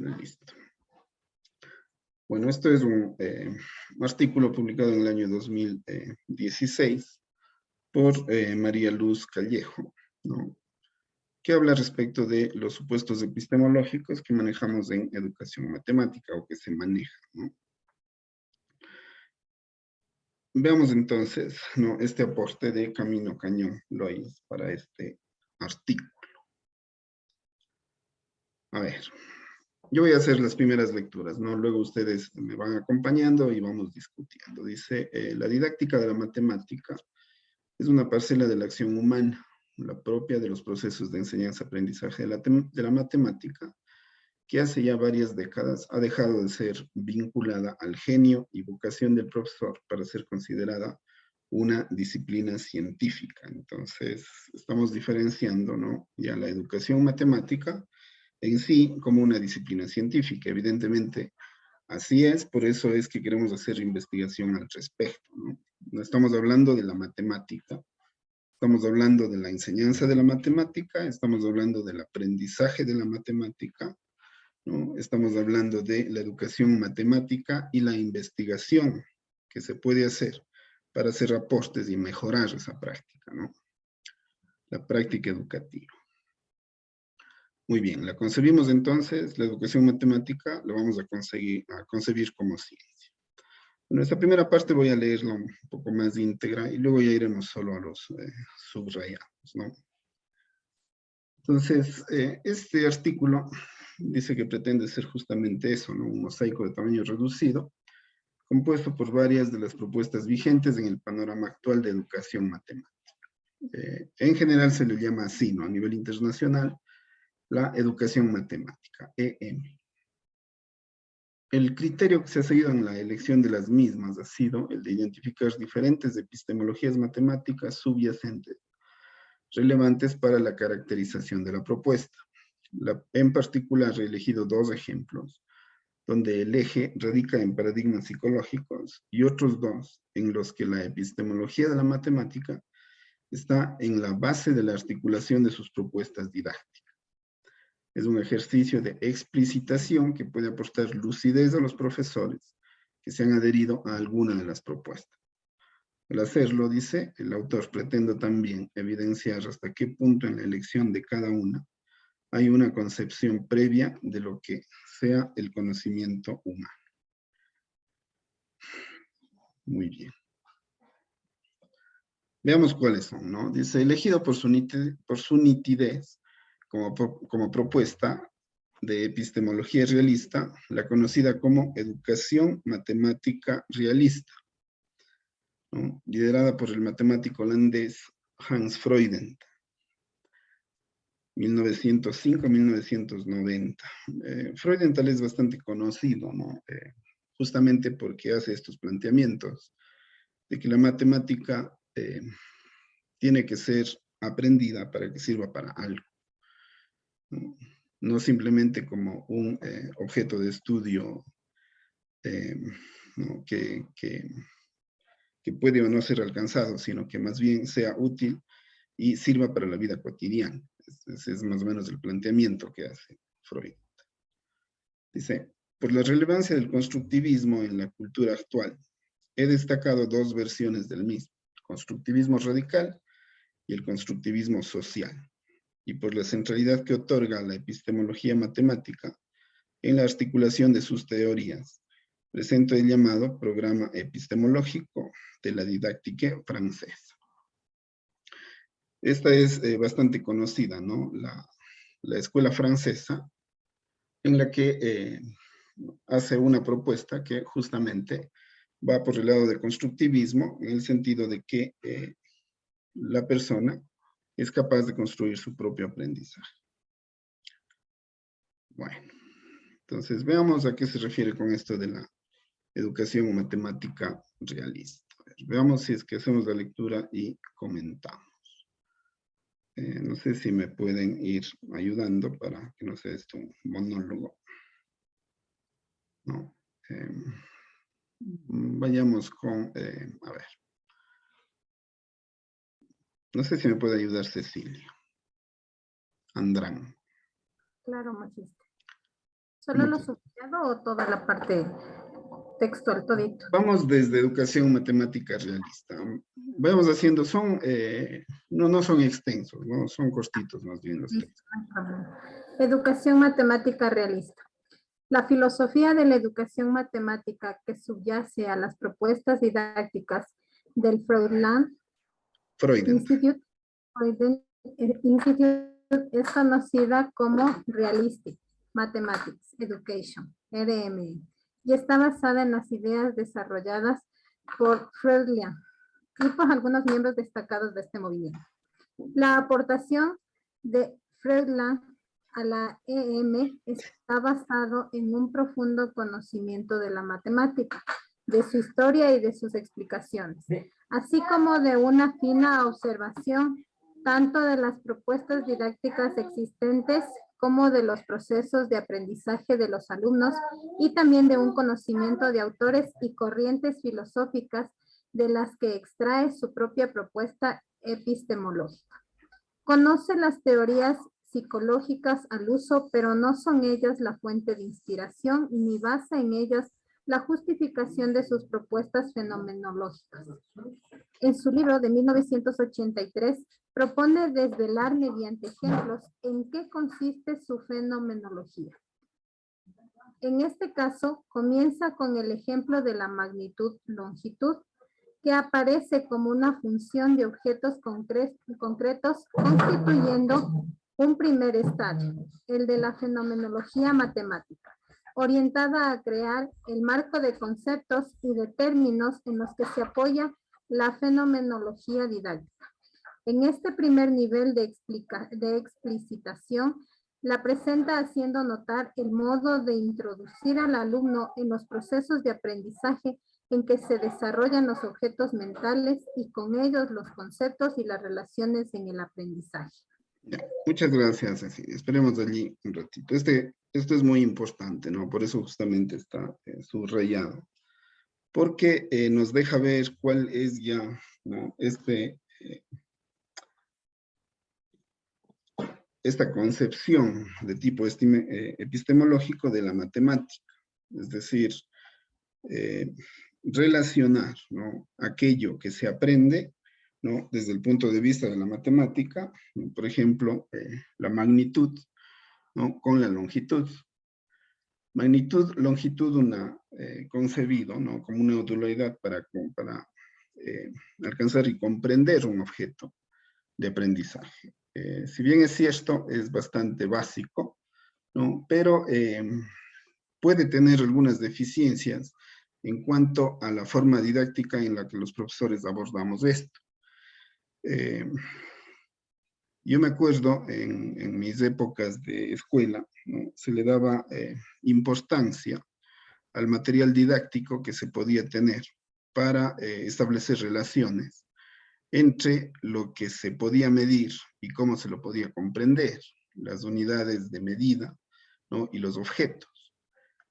Listo. Bueno, esto es un artículo publicado en el año 2016 por María Luz Callejo, ¿no? Que habla respecto de los supuestos epistemológicos que manejamos en educación matemática o que se manejan, ¿no? Veamos entonces, ¿no?, este aporte de Camino Cañón Lois para este artículo. A ver, yo voy a hacer las primeras lecturas, ¿no? Luego ustedes me van acompañando y vamos discutiendo. Dice, la didáctica de la matemática es una parcela de la acción humana, la propia de los procesos de enseñanza-aprendizaje de la matemática, que hace ya varias décadas ha dejado de ser vinculada al genio y vocación del profesor para ser considerada una disciplina científica. Entonces, estamos diferenciando, ¿no?, ya la educación matemática en sí como una disciplina científica. Evidentemente, así es, por eso es que queremos hacer investigación al respecto, ¿no? No estamos hablando de la matemática, estamos hablando de la enseñanza de la matemática, estamos hablando del aprendizaje de la matemática, ¿no? Estamos hablando de la educación matemática y la investigación que se puede hacer para hacer aportes y mejorar esa práctica, ¿no? La práctica educativa. Muy bien, la concebimos entonces, la educación matemática la vamos a concebir como ciencia. En esta primera parte voy a leerla un poco más íntegra y luego ya iremos solo a los subrayados, ¿no? Entonces, este artículo dice que pretende ser justamente eso, ¿no?, un mosaico de tamaño reducido, compuesto por varias de las propuestas vigentes en el panorama actual de educación matemática. En general se le llama así, ¿no?, a nivel internacional, la educación matemática, EM. El criterio que se ha seguido en la elección de las mismas ha sido el de identificar diferentes epistemologías matemáticas subyacentes relevantes para la caracterización de la propuesta. En particular, he elegido dos ejemplos, donde el eje radica en paradigmas psicológicos y otros dos en los que la epistemología de la matemática está en la base de la articulación de sus propuestas didácticas. Es un ejercicio de explicitación que puede aportar lucidez a los profesores que se han adherido a alguna de las propuestas. Al hacerlo, dice el autor, pretendo también evidenciar hasta qué punto en la elección de cada una hay una concepción previa de lo que sea el conocimiento humano. Muy bien. Veamos cuáles son, ¿no? Dice, elegido por su nitidez como propuesta de epistemología realista, la conocida como educación matemática realista, ¿no?, liderada por el matemático holandés Hans Freudent, 1905-1990. Freudenthal es bastante conocido, ¿no?, justamente porque hace estos planteamientos de que la matemática tiene que ser aprendida para que sirva para algo, ¿no? No simplemente como un objeto de estudio, ¿no?, que puede o no ser alcanzado, sino que más bien sea útil y sirva para la vida cotidiana. Ese es más o menos el planteamiento que hace Freud. Dice, por la relevancia del constructivismo en la cultura actual, he destacado dos versiones del mismo, el constructivismo radical y el constructivismo social, y por la centralidad que otorga la epistemología matemática en la articulación de sus teorías, presento el llamado programa epistemológico de la didáctica francesa. Esta es bastante conocida, ¿no?, la escuela francesa, en la que hace una propuesta que justamente va por el lado del constructivismo, en el sentido de que la persona es capaz de construir su propio aprendizaje. Bueno, entonces veamos a qué se refiere con esto de la educación matemática realista. Veamos si es que hacemos la lectura y comentamos. No sé si me pueden ir ayudando para que no sea esto un monólogo. No. Vayamos con, a ver. No sé si me puede ayudar Cecilia. Andrán. Claro, magíster. ¿Solo lo subrayado o toda la parte textual, todito? Vamos desde educación matemática realista. Vamos haciendo, no son extensos, ¿no? Son cortitos más bien los textos. Educación matemática realista. La filosofía de la educación matemática que subyace a las propuestas didácticas del Freudian Institute es conocida como Realistic Mathematics Education, RME, y está basada en las ideas desarrolladas por Freudian y por algunos miembros destacados de este movimiento. La aportación de Freudian a la EM está basado en un profundo conocimiento de la matemática, de su historia y de sus explicaciones, así como de una fina observación tanto de las propuestas didácticas existentes como de los procesos de aprendizaje de los alumnos y también de un conocimiento de autores y corrientes filosóficas de las que extrae su propia propuesta epistemológica. Conoce las teorías psicológicas al uso, pero no son ellas la fuente de inspiración ni basa en ellas la justificación de sus propuestas fenomenológicas. En su libro de 1983, propone desvelar mediante ejemplos en qué consiste su fenomenología. En este caso, comienza con el ejemplo de la magnitud-longitud, que aparece como una función de objetos concretos constituyendo un primer estadio, el de la fenomenología matemática, orientada a crear el marco de conceptos y de términos en los que se apoya la fenomenología didáctica. En este primer nivel de explicitación, la presenta haciendo notar el modo de introducir al alumno en los procesos de aprendizaje en que se desarrollan los objetos mentales y con ellos los conceptos y las relaciones en el aprendizaje. Muchas gracias, Cecilia. Esperemos allí un ratito. Esto es muy importante, ¿no? Por eso justamente está subrayado. Porque nos deja ver cuál es ya, ¿no? Esta concepción de tipo epistemológico de la matemática. Es decir, relacionar, ¿no? Aquello que se aprende, ¿no? Desde el punto de vista de la matemática, ¿no? Por ejemplo, la magnitud, ¿no? Con la longitud. Magnitud, longitud, concebido, ¿no? Como una dualidad para alcanzar y comprender un objeto de aprendizaje. Si bien es cierto, es bastante básico, ¿no? Pero puede tener algunas deficiencias en cuanto a la forma didáctica en la que los profesores abordamos esto. Yo me acuerdo en mis épocas de escuela, ¿no? Se le daba importancia al material didáctico que se podía tener para establecer relaciones entre lo que se podía medir y cómo se lo podía comprender, las unidades de medida, ¿no? Y los objetos.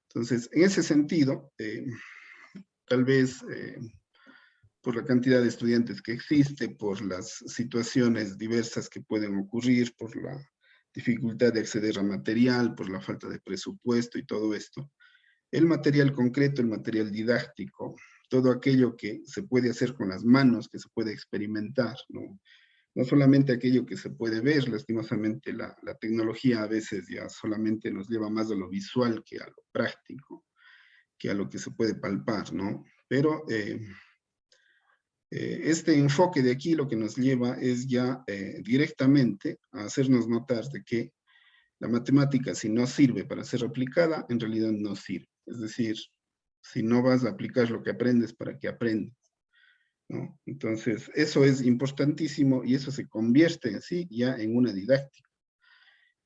Entonces, en ese sentido, tal vez por la cantidad de estudiantes que existe, por las situaciones diversas que pueden ocurrir, por la dificultad de acceder a material, por la falta de presupuesto y todo esto, el material concreto, el material didáctico, todo aquello que se puede hacer con las manos, que se puede experimentar, ¿no? No solamente aquello que se puede ver, lastimosamente la tecnología a veces ya solamente nos lleva más a lo visual que a lo práctico, que a lo que se puede palpar, ¿no? Pero este enfoque de aquí lo que nos lleva es ya directamente a hacernos notar de que la matemática, si no sirve para ser aplicada, en realidad no sirve. Es decir, si no vas a aplicar lo que aprendes, ¿para qué aprendes? ¿No? Entonces, eso es importantísimo y eso se convierte en sí ya en una didáctica.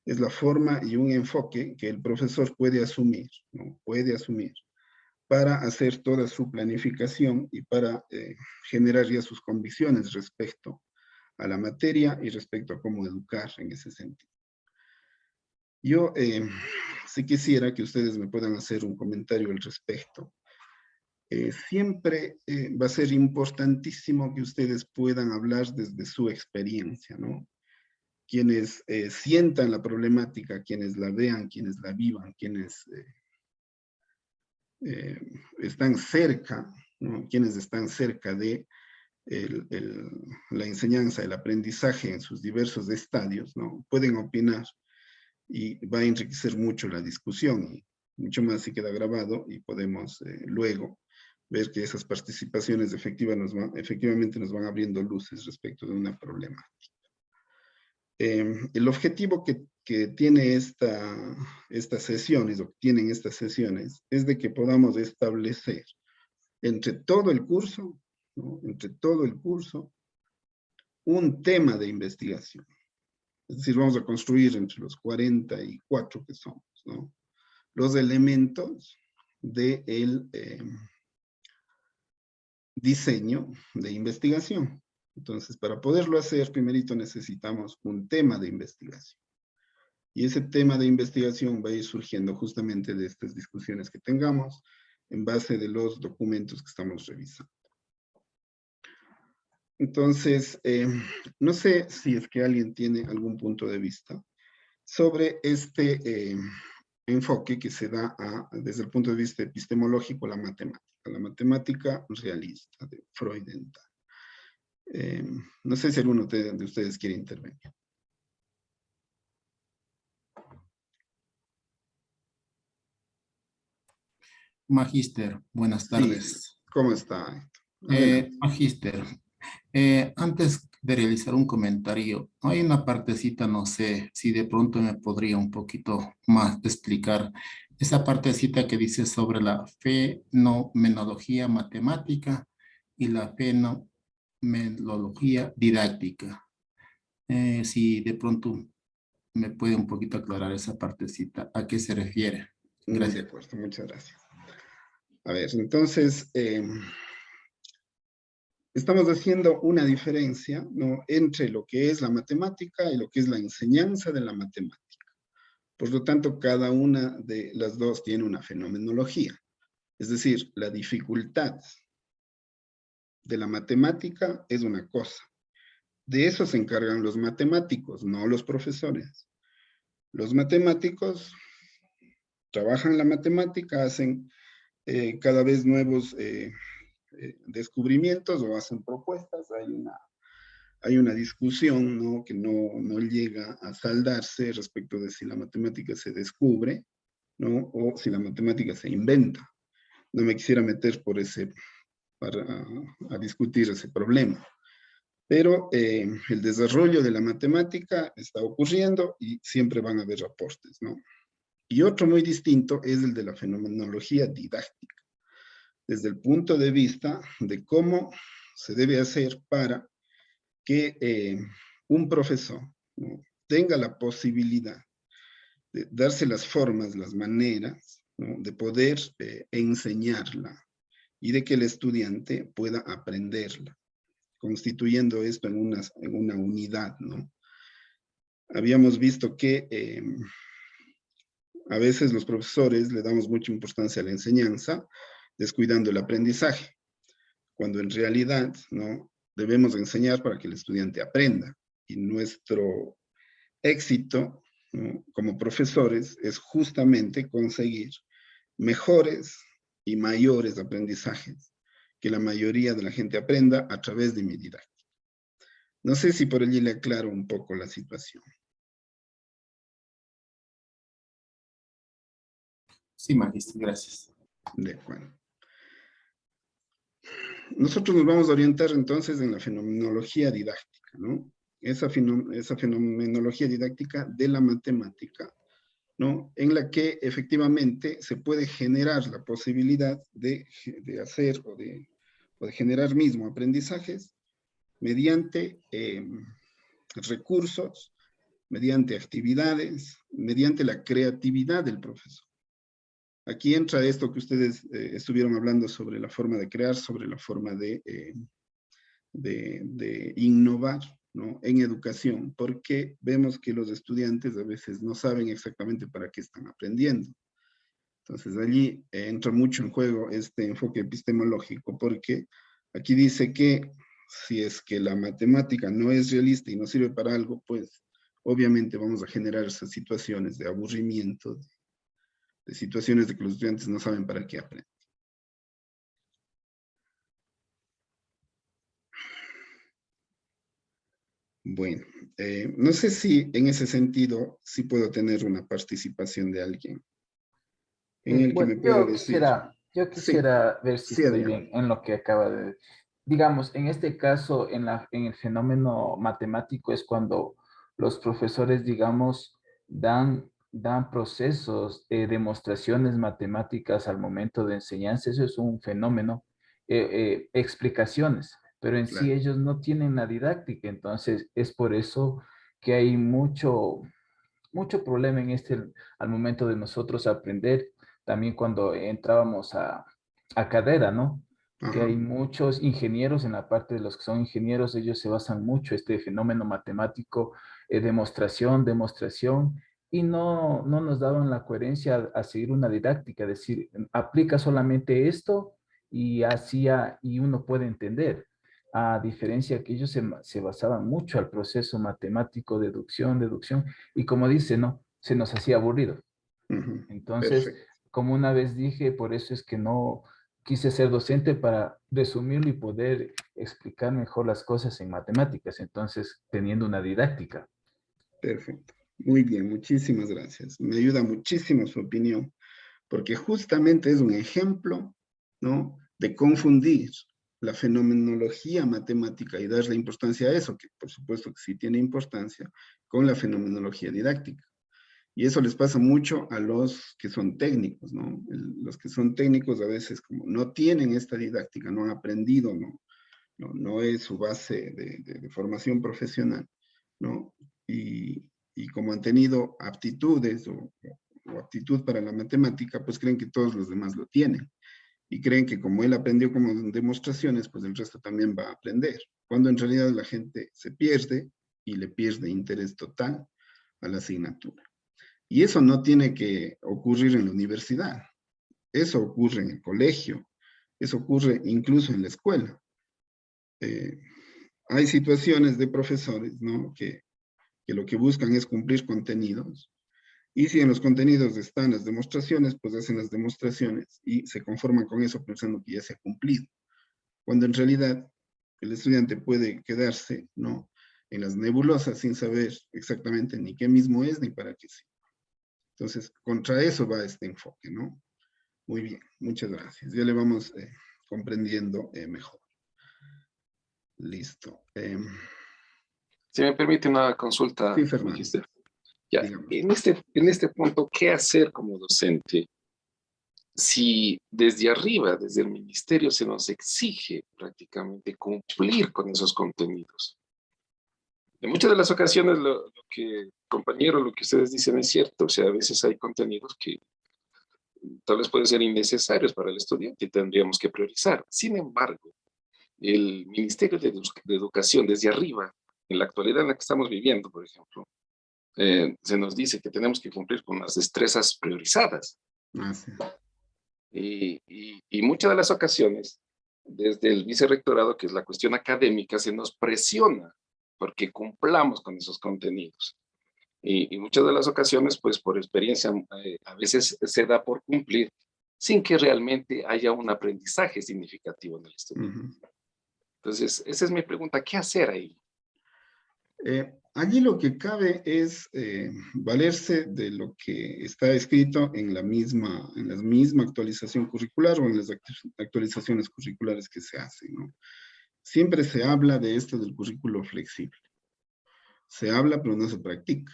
Es la forma y un enfoque que el profesor puede asumir, ¿no? Puede asumir para hacer toda su planificación y para generar ya sus convicciones respecto a la materia y respecto a cómo educar en ese sentido. Yo sí quisiera que ustedes me puedan hacer un comentario al respecto. Siempre va a ser importantísimo que ustedes puedan hablar desde su experiencia, ¿no? quienes sientan la problemática, quienes la vean, quienes la vivan, quienes están cerca, ¿no? Quienes están cerca de la enseñanza, el aprendizaje en sus diversos estadios, ¿no? Pueden opinar y va a enriquecer mucho la discusión, y mucho más si queda grabado y podemos luego ver que esas participaciones efectivamente nos van abriendo luces respecto de una problemática. El objetivo que tiene estas sesiones, o que tienen estas sesiones, es de que podamos establecer entre todo el curso, ¿no? Entre todo el curso, un tema de investigación. Es decir, vamos a construir entre los 44 que somos, ¿no? Los elementos del diseño de investigación. Entonces, para poderlo hacer, primerito necesitamos un tema de investigación. Y ese tema de investigación va a ir surgiendo justamente de estas discusiones que tengamos en base de los documentos que estamos revisando. Entonces, no sé si es que alguien tiene algún punto de vista sobre este enfoque que se da desde el punto de vista epistemológico la matemática realista de Freudenthal. No sé si alguno de ustedes quiere intervenir. Magíster, buenas tardes. Sí, ¿cómo está? Magíster, antes de realizar un comentario, hay una partecita, no sé si de pronto me podría un poquito más explicar esa partecita que dice sobre la fenomenología matemática y la fenomenología didáctica. Si de pronto me puede un poquito aclarar esa partecita, ¿a qué se refiere? Gracias. De acuerdo, muchas gracias. A ver, entonces, estamos haciendo una diferencia, ¿no?, entre lo que es la matemática y lo que es la enseñanza de la matemática. Por lo tanto, cada una de las dos tiene una fenomenología. Es decir, la dificultad de la matemática es una cosa. De eso se encargan los matemáticos, no los profesores. Los matemáticos trabajan la matemática, hacen cada vez nuevos descubrimientos o hacen propuestas. Hay una discusión, ¿no?, que no llega a saldarse respecto de si la matemática se descubre, ¿no?, o si la matemática se inventa. No me quisiera meter a discutir ese problema. Pero el desarrollo de la matemática está ocurriendo y siempre van a haber aportes, ¿no? Y otro muy distinto es el de la fenomenología didáctica, desde el punto de vista de cómo se debe hacer para que un profesor, ¿no?, tenga la posibilidad de darse las formas, las maneras, ¿no?, de poder enseñarla y de que el estudiante pueda aprenderla, constituyendo esto en una unidad, ¿no? Habíamos visto que a veces los profesores le damos mucha importancia a la enseñanza, descuidando el aprendizaje, cuando en realidad, ¿no?, debemos enseñar para que el estudiante aprenda. Y nuestro éxito, ¿no?, como profesores es justamente conseguir mejores y mayores aprendizajes, que la mayoría de la gente aprenda a través de mi didáctica. No sé si por allí le aclaro un poco la situación. Sí, magíster, gracias. De acuerdo. Nosotros nos vamos a orientar entonces en la fenomenología didáctica, ¿no? Esa fenomenología didáctica de la matemática, ¿no?, en la que efectivamente se puede generar la posibilidad de hacer o de generar mismo aprendizajes mediante recursos, mediante actividades, mediante la creatividad del profesor. Aquí entra esto que ustedes estuvieron hablando sobre la forma de crear, sobre la forma de innovar, ¿no?, en educación, porque vemos que los estudiantes a veces no saben exactamente para qué están aprendiendo. Entonces allí entra mucho en juego este enfoque epistemológico, porque aquí dice que si es que la matemática no es realista y no sirve para algo, pues obviamente vamos a generar esas situaciones de aburrimiento, de situaciones de que los estudiantes no saben para qué aprenden. Bueno, no sé si en ese sentido sí puedo tener una participación de alguien en el que Bueno, me pueda decir. yo Sí, quisiera ver si sí, estoy Adrián. bien en lo que acaba de... Digamos, en este caso, en el fenómeno matemático es cuando los profesores, digamos, dan procesos, demostraciones matemáticas al momento de enseñanza. Eso es un fenómeno, explicaciones, pero en sí Claro. ellos no tienen la didáctica. Entonces, es por eso que hay mucho problema en al momento de nosotros aprender, también cuando entrábamos a carrera, ¿no? Que Ajá. hay muchos ingenieros, en la parte de los que son ingenieros, ellos se basan mucho este fenómeno matemático, demostración, y no nos daban la coherencia a seguir una didáctica, decir, aplica solamente esto y así y uno puede entender. A diferencia que ellos se basaban mucho al proceso matemático, deducción, y como dice, ¿no? Se nos hacía aburrido. Ujú. Entonces, Perfecto. como una vez dije, por eso es que no quise ser docente para resumirlo y poder explicar mejor las cosas en matemáticas, entonces teniendo una didáctica. Perfecto. Muy bien, muchísimas gracias. Me ayuda muchísimo su opinión, porque justamente es un ejemplo, ¿no?, de confundir la fenomenología matemática y darle importancia a eso, que por supuesto que sí tiene importancia, con la fenomenología didáctica. Y eso les pasa mucho a los que son técnicos, ¿no? Los que son técnicos a veces como no tienen esta didáctica, no han aprendido, no es su base de formación profesional, ¿no? Y como han tenido aptitudes o aptitud para la matemática, pues creen que todos los demás lo tienen. Y creen que como él aprendió como demostraciones, pues el resto también va a aprender. Cuando en realidad la gente se pierde y le pierde interés total a la asignatura. Y eso no tiene que ocurrir en la universidad. Eso ocurre en el colegio. Eso ocurre incluso en la escuela. Hay situaciones de profesores, ¿no?, que lo que buscan es cumplir contenidos. Y si en los contenidos están las demostraciones, pues hacen las demostraciones y se conforman con eso pensando que ya se ha cumplido. Cuando en realidad el estudiante puede quedarse, ¿no?, en las nebulosas sin saber exactamente ni qué mismo es ni para qué sirve. Entonces, contra eso va este enfoque, ¿no? Muy bien, muchas gracias. Ya le vamos comprendiendo mejor. Listo. Si me permite una consulta, Sí, Fernando, magister. Ya, dígame. en este punto, ¿qué hacer como docente si desde arriba, desde el ministerio, se nos exige prácticamente cumplir con esos contenidos? En muchas de las ocasiones, lo que, compañero, lo que ustedes dicen es cierto. O sea, a veces hay contenidos que tal vez pueden ser innecesarios para el estudiante y tendríamos que priorizar. Sin embargo, el Ministerio de Educación desde arriba, en la actualidad en la que estamos viviendo, por ejemplo, se nos dice que tenemos que cumplir con las destrezas priorizadas. Ah, sí. Y muchas de las ocasiones, desde el vicerrectorado, que es la cuestión académica, se nos presiona porque cumplamos con esos contenidos. Y muchas de las ocasiones, pues por experiencia, a veces se da por cumplir sin que realmente haya un aprendizaje significativo en el estudiante. Uh-huh. Entonces, esa es mi pregunta, ¿qué hacer ahí? Allí lo que cabe es valerse de lo que está escrito en la misma actualización curricular o en las actualizaciones curriculares que se hacen, ¿no? Siempre se habla de esto del currículo flexible. Se habla, pero no se practica.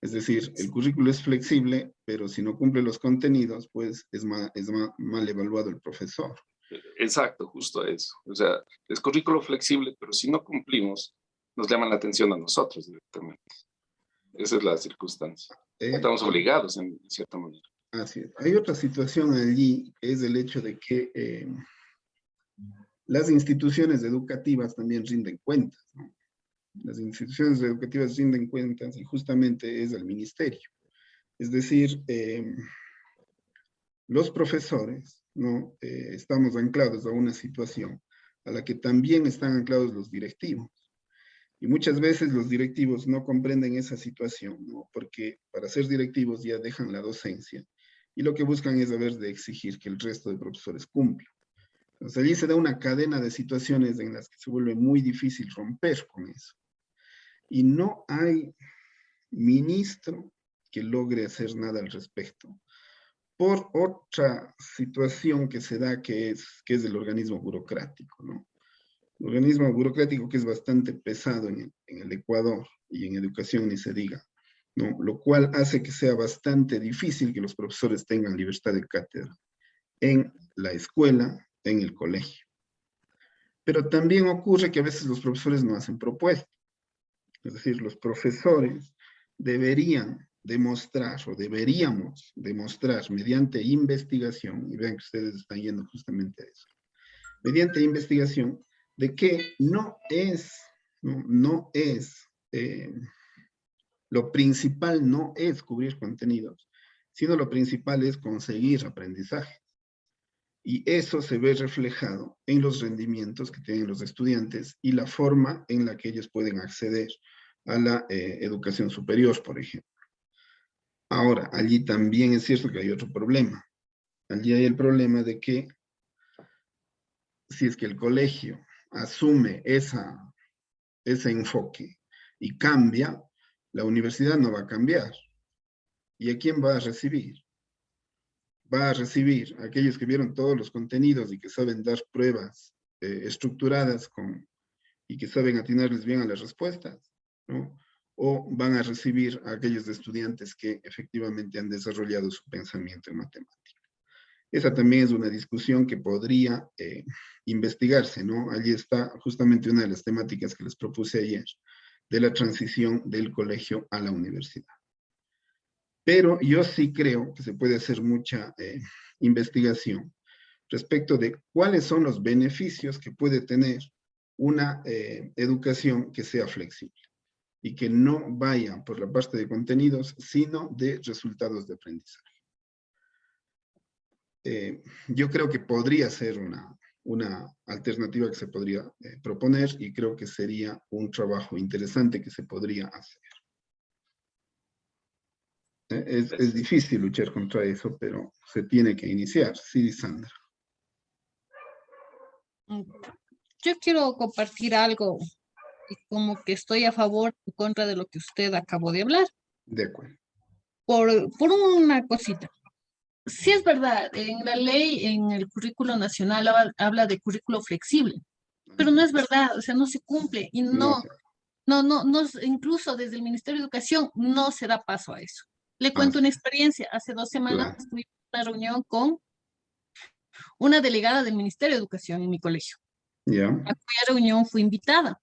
Es decir, el currículo es flexible, pero si no cumple los contenidos, pues es mal evaluado el profesor. Exacto, justo eso. O sea, es currículo flexible, pero si no cumplimos, nos llaman la atención a nosotros directamente. Esa es la circunstancia. Estamos obligados en cierta manera. Así es. Hay otra situación allí, es el hecho de que las instituciones educativas también rinden cuentas, ¿no? Las instituciones educativas rinden cuentas y justamente es el ministerio. Es decir, los profesores, ¿no?, estamos anclados a una situación a la que también están anclados los directivos. Y muchas veces los directivos no comprenden esa situación, ¿no? Porque para ser directivos ya dejan la docencia y lo que buscan es haber de exigir que el resto de profesores cumplan. Entonces allí se da una cadena de situaciones en las que se vuelve muy difícil romper con eso. Y no hay ministro que logre hacer nada al respecto. Por otra situación que se da que es el organismo burocrático, ¿no? El organismo burocrático que es bastante pesado en el Ecuador y en educación ni se diga, ¿no? Lo cual hace que sea bastante difícil que los profesores tengan libertad de cátedra en la escuela, en el colegio. Pero también ocurre que a veces los profesores no hacen propuestas. Es decir, los profesores deberían demostrar o deberíamos demostrar mediante investigación, y vean que ustedes están yendo justamente a eso, mediante investigación, de que lo principal no es cubrir contenidos, sino lo principal es conseguir aprendizaje. Y eso se ve reflejado en los rendimientos que tienen los estudiantes y la forma en la que ellos pueden acceder a la educación superior, por ejemplo. Ahora, allí también es cierto que hay otro problema. Allí hay el problema de que si es que el colegio asume ese enfoque y cambia, la universidad no va a cambiar. ¿Y a quién va a recibir? Va a recibir a aquellos que vieron todos los contenidos y que saben dar pruebas estructuradas y que saben atinarles bien a las respuestas, ¿no? O van a recibir a aquellos estudiantes que efectivamente han desarrollado su pensamiento en matemática. Esa también es una discusión que podría investigarse, ¿no? Allí está justamente una de las temáticas que les propuse ayer, de la transición del colegio a la universidad. Pero yo sí creo que se puede hacer mucha investigación respecto de cuáles son los beneficios que puede tener una educación que sea flexible y que no vaya por la parte de contenidos, sino de resultados de aprendizaje. Yo creo que podría ser una alternativa que se podría proponer y creo que sería un trabajo interesante que se podría hacer. Es difícil luchar contra eso, pero se tiene que iniciar. Sí, Sandra. Yo quiero compartir algo y como que estoy a favor o contra de lo que usted acabó de hablar. De acuerdo. Por una cosita. Sí es verdad, en la ley, en el currículo nacional habla de currículo flexible, pero no es verdad, o sea, no se cumple y No sé. incluso desde el Ministerio de Educación no se da paso a eso. Le cuento sí. una experiencia. Hace 2 semanas Claro. tuvimos una reunión con una delegada del Ministerio de Educación en mi colegio, Ya. a cuya reunión fui invitada.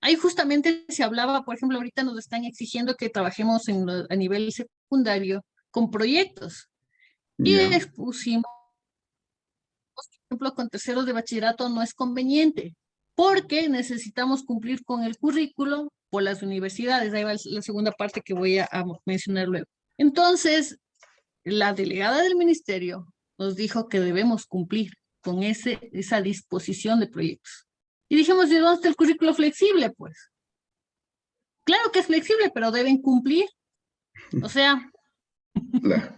Ahí justamente se hablaba, por ejemplo, ahorita nos están exigiendo que trabajemos a nivel secundario con proyectos. Y Ya. expusimos, por ejemplo, con terceros de bachillerato no es conveniente, porque necesitamos cumplir con el currículo por las universidades. Ahí va la segunda parte que voy a mencionar luego. Entonces, la delegada del ministerio nos dijo que debemos cumplir con esa disposición de proyectos. Y dijimos, ¿de dónde está el currículo flexible? Pues, claro que es flexible, pero deben cumplir. O sea, Claro.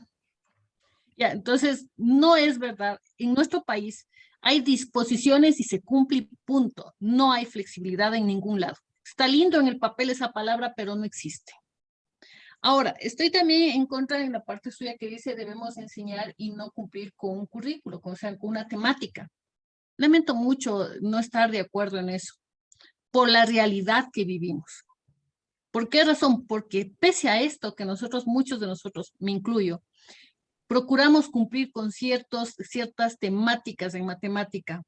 ya, entonces, no es verdad. En nuestro país hay disposiciones y se cumple y punto. No hay flexibilidad en ningún lado. Está lindo en el papel esa palabra, pero no existe. Ahora, estoy también en contra de la parte suya que dice debemos enseñar y no cumplir con un currículo, o sea, con una temática. Lamento mucho no estar de acuerdo en eso, por la realidad que vivimos. ¿Por qué razón? Porque pese a esto que nosotros, muchos de nosotros, me incluyo, procuramos cumplir con ciertas temáticas en matemática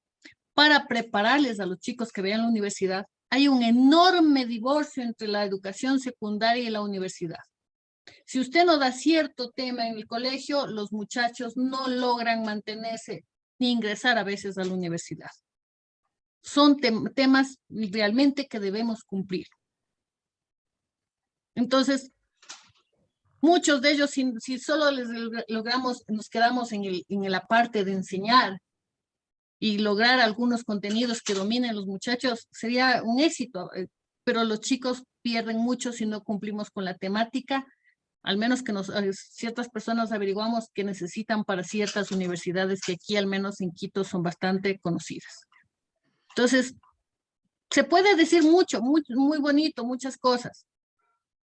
para prepararles a los chicos que vean la universidad. Hay un enorme divorcio entre la educación secundaria y la universidad. Si usted no da cierto tema en el colegio, los muchachos no logran mantenerse ni ingresar a veces a la universidad. Son temas realmente que debemos cumplir. Entonces, muchos de ellos, si solo les logramos, nos quedamos en la parte de enseñar, y lograr algunos contenidos que dominen los muchachos, sería un éxito, pero los chicos pierden mucho si no cumplimos con la temática, al menos que ciertas personas averiguamos que necesitan para ciertas universidades que aquí, al menos en Quito, son bastante conocidas. Entonces, se puede decir mucho, muy bonito, muchas cosas,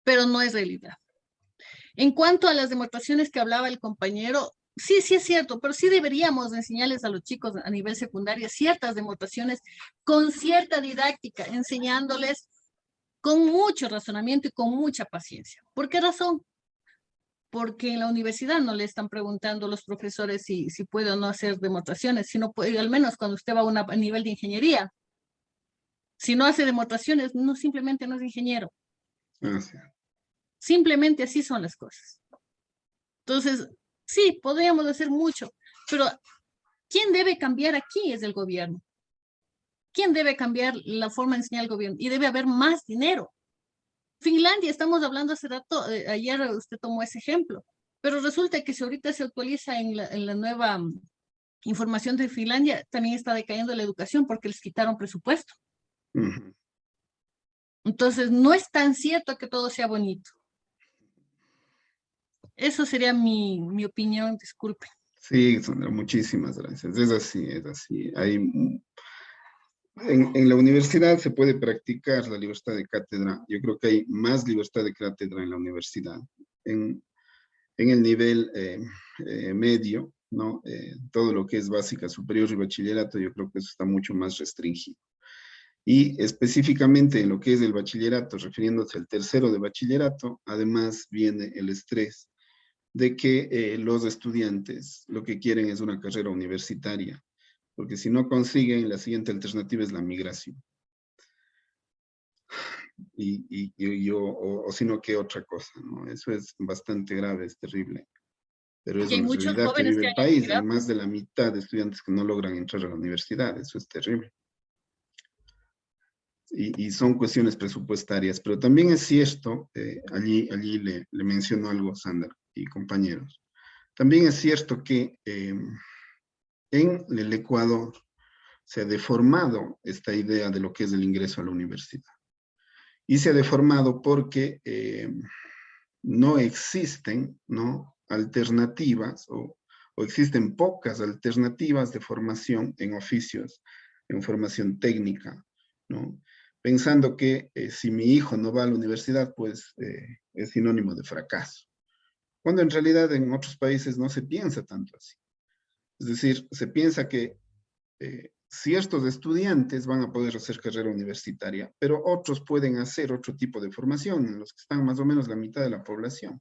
pero no es realidad. En cuanto a las demostraciones que hablaba el compañero, sí es cierto, pero sí deberíamos enseñarles a los chicos a nivel secundario ciertas demostraciones con cierta didáctica, enseñándoles con mucho razonamiento y con mucha paciencia. ¿Por qué razón? Porque en la universidad no le están preguntando los profesores si puede o no hacer demostraciones, sino puede, al menos cuando usted va a nivel de ingeniería. Si no hace demostraciones, simplemente no es ingeniero. Gracias. Simplemente así son las cosas. Entonces, sí, podríamos hacer mucho, pero ¿quién debe cambiar aquí? Es el gobierno. ¿Quién debe cambiar la forma de enseñar al gobierno? Y debe haber más dinero. Finlandia, estamos hablando hace rato, ayer usted tomó ese ejemplo, pero resulta que si ahorita se actualiza en la nueva información de Finlandia, también está decayendo la educación porque les quitaron presupuesto. Ujú. Entonces, no es tan cierto que todo sea bonito. Eso sería mi opinión, disculpe. Sí, Sandra, muchísimas gracias. Es así, es así. En la universidad se puede practicar la libertad de cátedra. Yo creo que hay más libertad de cátedra en la universidad. En el nivel medio, ¿no? Todo lo que es básica, superior y bachillerato, yo creo que eso está mucho más restringido. Y específicamente en lo que es el bachillerato, refiriéndose al tercero de bachillerato, además viene el estrés de que los estudiantes lo que quieren es una carrera universitaria, porque si no consiguen, la siguiente alternativa es la migración. O si no, ¿qué otra cosa? ¿No? Eso es bastante grave, es terrible. Pero es Y hay una muchos realidad que jóvenes vive que el han país. Hay emigrado. más de la mitad de estudiantes que no logran entrar a la universidad. Eso es terrible. Y son cuestiones presupuestarias. Pero también es cierto, allí le menciono algo, Sandra y compañeros. También es cierto que en el Ecuador se ha deformado esta idea de lo que es el ingreso a la universidad. Y se ha deformado porque no existen, ¿no?, alternativas o existen pocas alternativas de formación en oficios, en formación técnica, ¿no? Pensando que si mi hijo no va a la universidad, pues es sinónimo de fracaso. Cuando en realidad en otros países no se piensa tanto así. Es decir, se piensa que ciertos estudiantes van a poder hacer carrera universitaria, pero otros pueden hacer otro tipo de formación, en los que están más o menos la mitad de la población.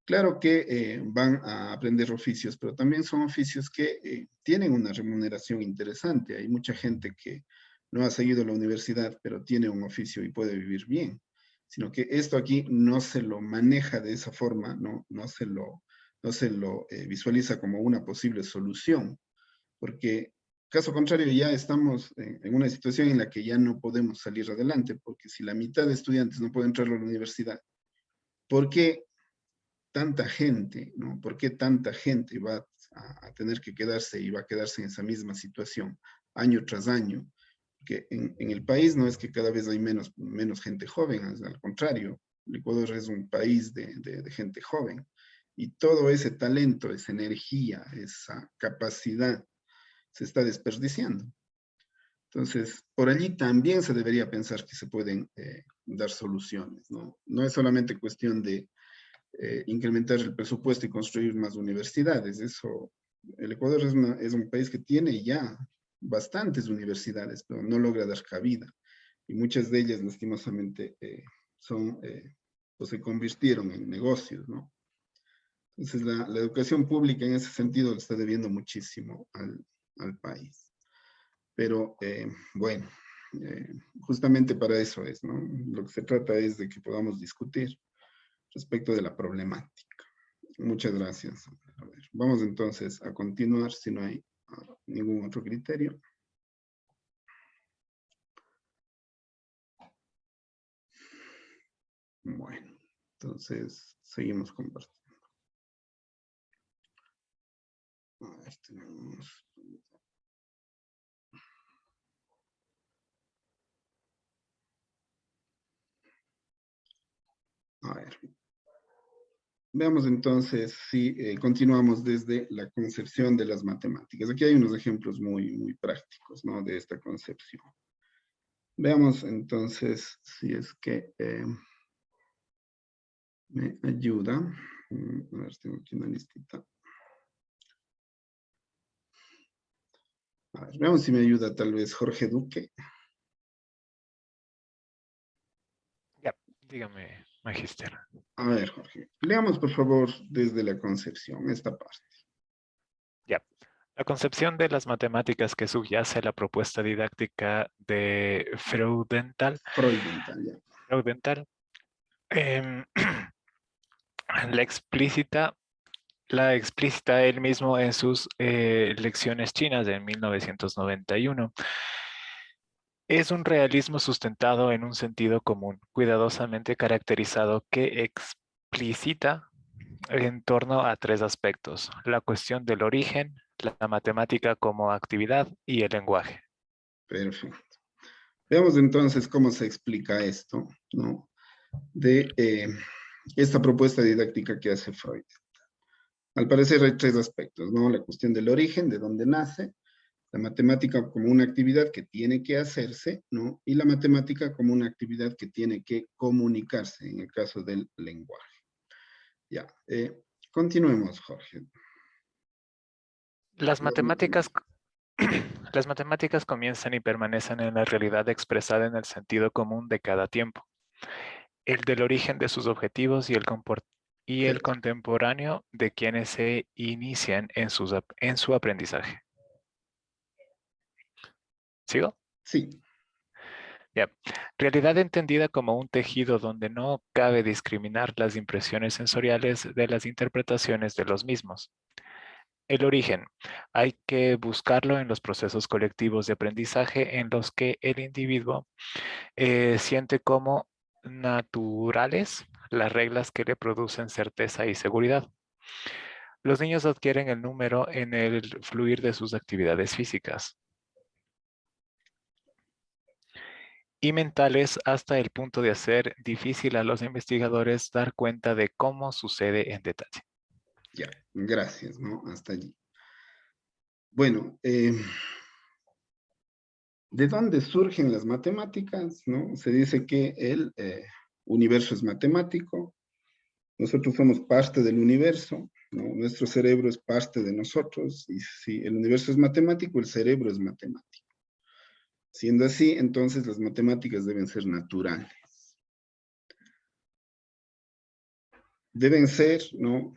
Claro que van a aprender oficios, pero también son oficios que tienen una remuneración interesante. Hay mucha gente que no ha seguido la universidad, pero tiene un oficio y puede vivir bien. Sino que esto aquí no se lo maneja de esa forma, no se lo visualiza como una posible solución, porque caso contrario ya estamos en una situación en la que ya no podemos salir adelante, porque si la mitad de estudiantes no puede entrar a la universidad, ¿por qué tanta gente, ¿no? ¿Por qué tanta gente va a tener que quedarse y va a quedarse en esa misma situación año tras año? Porque en el país no es que cada vez hay menos gente joven, al contrario, el Ecuador es un país de gente joven y todo ese talento, esa energía, esa capacidad se está desperdiciando. Entonces, por allí también se debería pensar que se pueden dar soluciones, ¿no? No es solamente cuestión de incrementar el presupuesto y construir más universidades. Eso, el Ecuador es un país que tiene ya bastantes universidades, pero no logra dar cabida. Y muchas de ellas, lastimosamente, pues se convirtieron en negocios, ¿no? Entonces, la educación pública en ese sentido le está debiendo muchísimo al país. Pero, bueno, justamente para eso es, ¿no? Lo que se trata es de que podamos discutir respecto de la problemática. Muchas gracias. A ver, vamos entonces a continuar si no hay ningún otro criterio. Bueno, entonces seguimos compartiendo. A ver, tenemos A ver. Veamos entonces si continuamos desde la concepción de las matemáticas. Aquí hay unos ejemplos muy prácticos, ¿no? De esta concepción. Veamos entonces si es que me ayuda. A ver, tengo aquí una listita. A ver, veamos si me ayuda tal vez Jorge Duque. Ya, dígame, magíster. A ver, Jorge, leamos por favor desde la concepción, esta parte. Ya. La concepción de las matemáticas que subyace a la propuesta didáctica de Freudenthal, Freudenthal, ya. em, la explícita él mismo en sus lecciones chinas de 1991. Es un realismo sustentado en un sentido común, cuidadosamente caracterizado que explicita en torno a tres aspectos: la cuestión del origen, la matemática como actividad y el lenguaje. Perfecto. Veamos entonces cómo se explica esto, ¿no? De esta propuesta didáctica que hace Freud. Al parecer hay tres aspectos, ¿no? La cuestión del origen, de dónde nace, la matemática como una actividad que tiene que hacerse, ¿no? Y la matemática como una actividad que tiene que comunicarse, en el caso del lenguaje. Ya, continuemos, Jorge. Las matemáticas comienzan y permanecen en la realidad expresada en el sentido común de cada tiempo, el del origen de sus objetivos y el contemporáneo de quienes se inician en su aprendizaje. ¿Sigo? Sí. Ya. Realidad entendida como un tejido donde no cabe discriminar las impresiones sensoriales de las interpretaciones de los mismos. El origen. Hay que buscarlo en los procesos colectivos de aprendizaje en los que el individuo siente como naturales las reglas que le producen certeza y seguridad. Los niños adquieren el número en el fluir de sus actividades físicas y mentales hasta el punto de hacer difícil a los investigadores dar cuenta de cómo sucede en detalle. Ya, gracias, ¿no? Hasta allí. Bueno, ¿de dónde surgen las matemáticas? ¿No? Se dice que el universo es matemático, nosotros somos parte del universo, ¿no? Nuestro cerebro es parte de nosotros, y si el universo es matemático, el cerebro es matemático. Siendo así, entonces las matemáticas deben ser naturales. Deben ser, ¿no?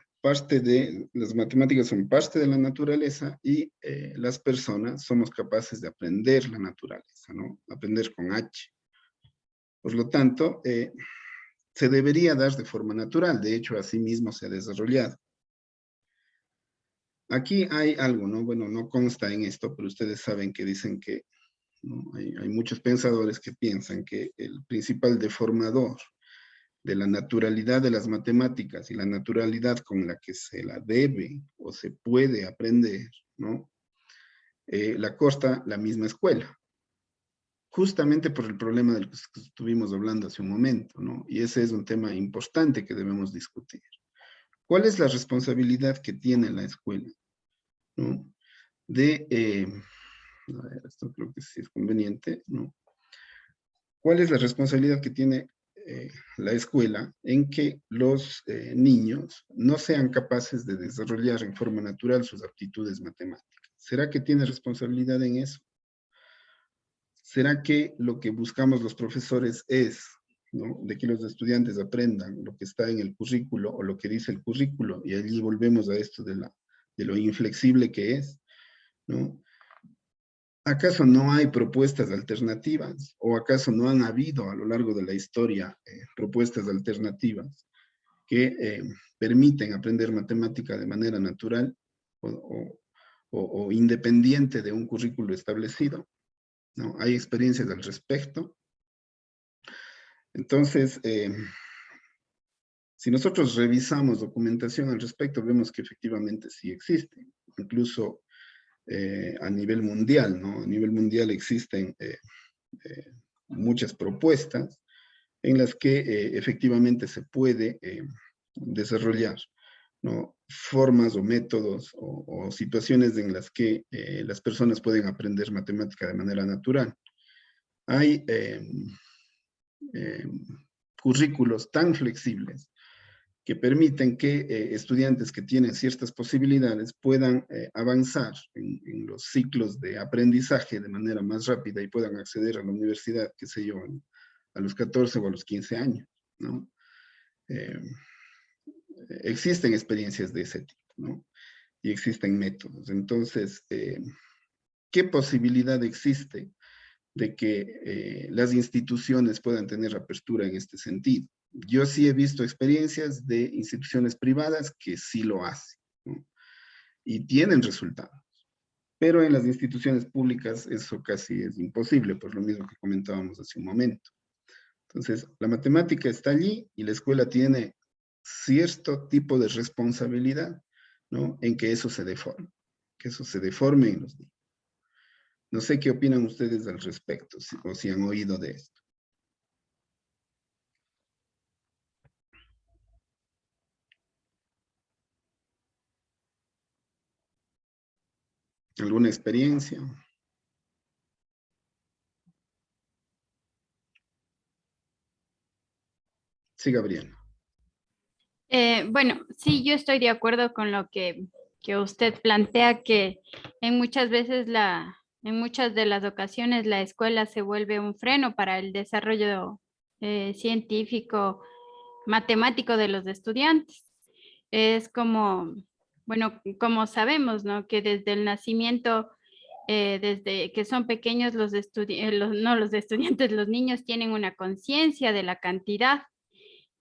Las matemáticas son parte de la naturaleza y las personas somos capaces de aprender la naturaleza, ¿no? Aprender con H. Por lo tanto, se debería dar de forma natural, de hecho, así mismo se ha desarrollado. Aquí hay algo, ¿no? Bueno, no consta en esto, pero ustedes saben que dicen que, ¿no? Hay muchos pensadores que piensan que el principal deformador de la naturalidad de las matemáticas y la naturalidad con la que se la debe o se puede aprender, ¿no? La consta la misma escuela. Justamente por el problema del que estuvimos hablando hace un momento, ¿no? Y ese es un tema importante que debemos discutir. ¿Cuál es la responsabilidad que tiene la escuela, ¿no? A ver, esto creo que sí es conveniente, ¿no? ¿Cuál es la responsabilidad que tiene la escuela en que los niños no sean capaces de desarrollar en forma natural sus aptitudes matemáticas? ¿Será que tiene responsabilidad en eso? ¿Será que lo que buscamos los profesores es, ¿no? De que los estudiantes aprendan lo que está en el currículo o lo que dice el currículo, y allí volvemos a esto de lo inflexible que es, ¿no? ¿Acaso no hay propuestas alternativas? ¿O acaso no han habido a lo largo de la historia propuestas alternativas que permiten aprender matemática de manera natural o independiente de un currículo establecido? ¿No? Hay experiencias al respecto. Entonces, si nosotros revisamos documentación al respecto, vemos que efectivamente sí existe. Incluso a nivel mundial, ¿no? A nivel mundial existen muchas propuestas en las que efectivamente se puede desarrollar, ¿no?, formas o métodos o situaciones en las que las personas pueden aprender matemática de manera natural. Hay currículos tan flexibles que permiten que estudiantes que tienen ciertas posibilidades puedan avanzar en los ciclos de aprendizaje de manera más rápida y puedan acceder a la universidad, qué sé yo, a los 14 o a los 15 años, ¿no? Existen experiencias de ese tipo, ¿no? Y existen métodos. Entonces, ¿qué posibilidad existe de que las instituciones puedan tener apertura en este sentido? Yo sí he visto experiencias de instituciones privadas que sí lo hacen, ¿no?, y tienen resultados. Pero en las instituciones públicas eso casi es imposible, por lo mismo que comentábamos hace un momento. Entonces, la matemática está allí y la escuela tiene cierto tipo de responsabilidad, ¿no?, en que eso se deforme en los niños. No sé qué opinan ustedes al respecto, o si han oído de esto. ¿Alguna experiencia? Sí, Gabriela. Bueno, sí, yo estoy de acuerdo con lo que usted plantea, que en muchas veces en muchas de las ocasiones la escuela se vuelve un freno para el desarrollo científico, matemático de los estudiantes. Es como, bueno, como sabemos, ¿no? Que desde el nacimiento, desde que son pequeños los no los estudiantes, los niños tienen una conciencia de la cantidad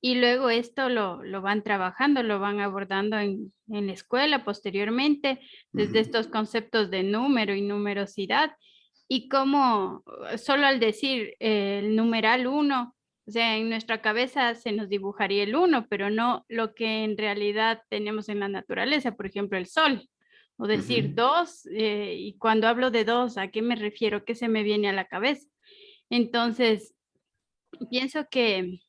y luego esto lo van trabajando, lo van abordando en la escuela posteriormente, desde estos conceptos de número y numerosidad, y como solo al decir el numeral 1, o sea, en nuestra cabeza se nos dibujaría el 1, pero no lo que en realidad tenemos en la naturaleza, por ejemplo, el sol. O decir 2, y cuando hablo de 2, ¿a qué me refiero? ¿Qué se me viene a la cabeza? Entonces, pienso que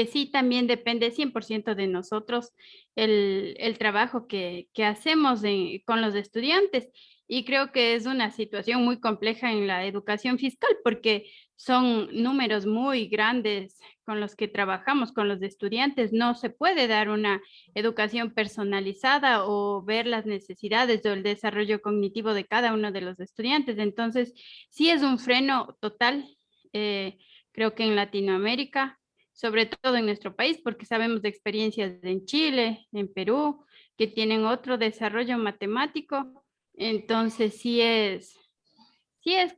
sí, también depende 100% de nosotros el trabajo que hacemos con los estudiantes. Y creo que es una situación muy compleja en la educación fiscal porque son números muy grandes con los que trabajamos con los estudiantes. No se puede dar una educación personalizada o ver las necesidades o el desarrollo cognitivo de cada uno de los estudiantes. Entonces, sí es un freno total. Creo que en Latinoamérica, sobre todo en nuestro país, porque sabemos de experiencias en Chile, en Perú, que tienen otro desarrollo matemático. Entonces sí es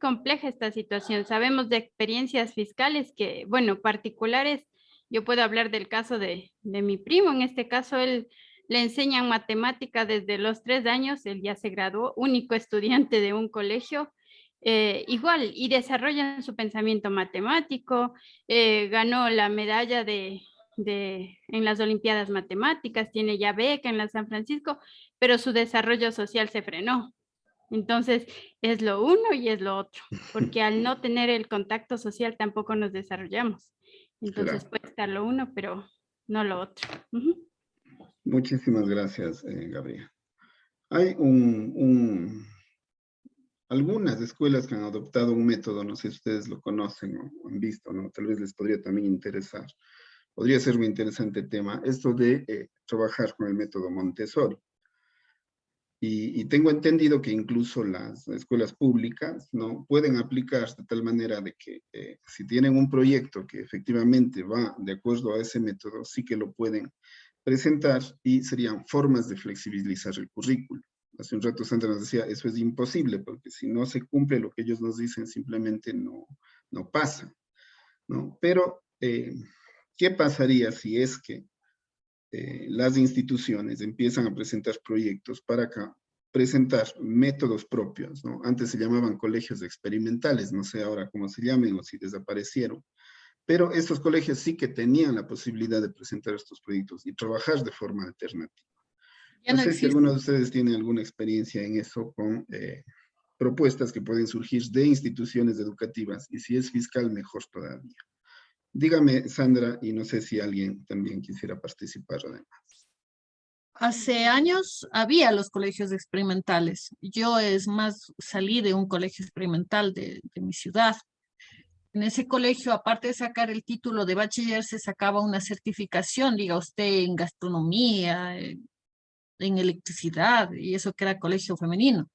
compleja esta situación. Sabemos de experiencias fiscales que, bueno, particulares. Yo puedo hablar del caso de mi primo. En este caso, él le enseñan matemática desde los 3 años. Él ya se graduó, único estudiante de un colegio. Igual, y desarrollan su pensamiento matemático, ganó la medalla en las Olimpiadas Matemáticas, tiene ya beca en la San Francisco, pero su desarrollo social se frenó. Entonces, es lo uno y es lo otro, porque al no tener el contacto social tampoco nos desarrollamos. Entonces, Claro. puede estar lo uno, pero no lo otro. Ujú. Muchísimas gracias, Gabriela. Hay algunas escuelas que han adoptado un método, no sé si ustedes lo conocen o han visto, ¿no? Tal vez les podría también interesar. Podría ser un interesante tema, esto de trabajar con el método Montessori. Y tengo entendido que incluso las escuelas públicas, ¿no?, pueden aplicar de tal manera de que si tienen un proyecto que efectivamente va de acuerdo a ese método, sí que lo pueden presentar y serían formas de flexibilizar el currículo. Hace un rato Sandra nos decía, eso es imposible, porque si no se cumple lo que ellos nos dicen, simplemente no pasa, ¿no? Pero, ¿qué pasaría si es que las instituciones empiezan a presentar proyectos para presentar métodos propios, ¿no? Antes se llamaban colegios experimentales, no sé ahora cómo se llamen o si desaparecieron, pero estos colegios sí que tenían la posibilidad de presentar estos proyectos y trabajar de forma alternativa. Ya No no sé si existe. alguno de ustedes tiene alguna experiencia en eso con propuestas que pueden surgir de instituciones educativas y si es fiscal, mejor todavía. Dígame, Sandra, y no sé si alguien también quisiera participar además. Hace años había los colegios experimentales. Yo, es más, salí de un colegio experimental de mi ciudad. En ese colegio, aparte de sacar el título de bachiller, se sacaba una certificación, diga usted, en gastronomía, en electricidad, y eso que era colegio femenino.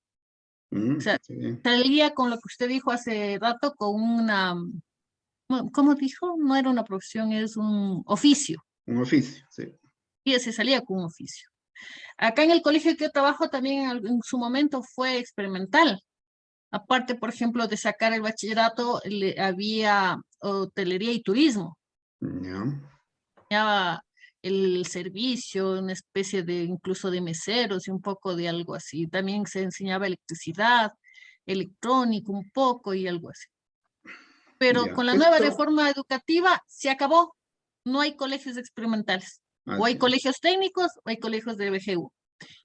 O sea, Qué bien. salía con lo que usted dijo hace rato, con una, ¿cómo dijo? No era una profesión, es un oficio. Un oficio, sí. Y se salía con un oficio. Acá en el colegio que yo trabajo también en su momento fue experimental. Aparte, por ejemplo, de sacar el bachillerato, había hotelería y turismo. Ya. Ya el servicio, una especie de incluso de meseros y un poco de algo así. También se enseñaba electricidad, electrónico un poco y algo así. Pero Ya. con la nueva reforma educativa se acabó. No hay colegios experimentales. O hay Así es. colegios técnicos o hay colegios de BGU.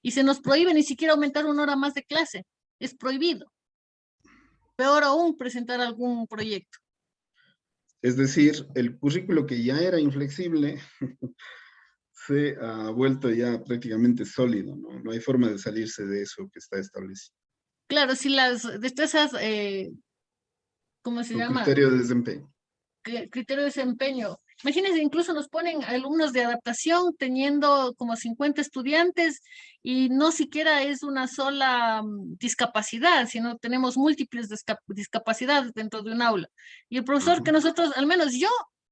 Y se nos prohíbe ni siquiera aumentar una hora más de clase. Es prohibido. Peor aún, presentar algún proyecto. Es decir, el currículo que ya era inflexible se ha vuelto ya prácticamente sólido, ¿no? No hay forma de salirse de eso que está establecido. Claro, si las destrezas, ¿cómo se Un llama? criterio de desempeño. Criterio de desempeño. Imagínense, incluso nos ponen alumnos de adaptación teniendo como 50 estudiantes y no siquiera es una sola discapacidad, sino tenemos múltiples discapacidades dentro de un aula. Y el profesor que nosotros, al menos yo,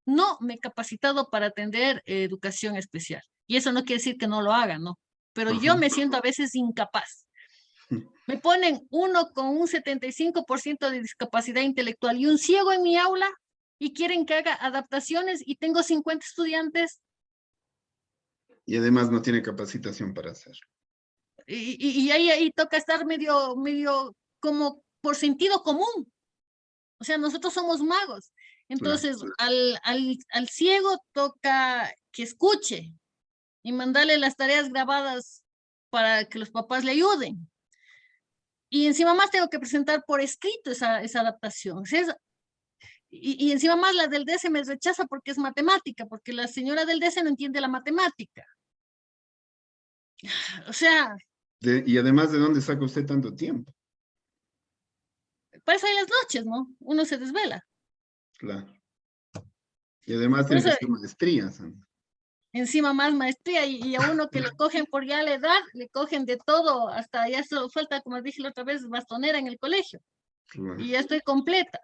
no me he capacitado para atender educación especial. Y eso no quiere decir que no lo haga, ¿no? Pero yo me siento a veces incapaz. Me ponen uno con un 75% de discapacidad intelectual y un ciego en mi aula y quieren que haga adaptaciones y tengo 50 estudiantes. Y además no tiene capacitación para hacerlo. Y ahí toca estar medio como por sentido común. O sea, nosotros somos magos. Entonces, al ciego toca que escuche y mandarle las tareas grabadas para que los papás le ayuden. Y encima más tengo que presentar por escrito esa adaptación. O sea, y encima más la del DC me rechaza porque es matemática, porque la señora del DC no entiende la matemática. O sea, Y además, ¿de dónde saca usted tanto tiempo? para eso hay las noches, ¿no? Uno se desvela. Claro. Y además Por tiene que eso, hacer maestría, Sandra. encima más maestría, y a uno que le cogen por ya la edad, le cogen de todo, hasta ya solo falta, como dije la otra vez, bastonera en el colegio. Claro. Y ya estoy completa.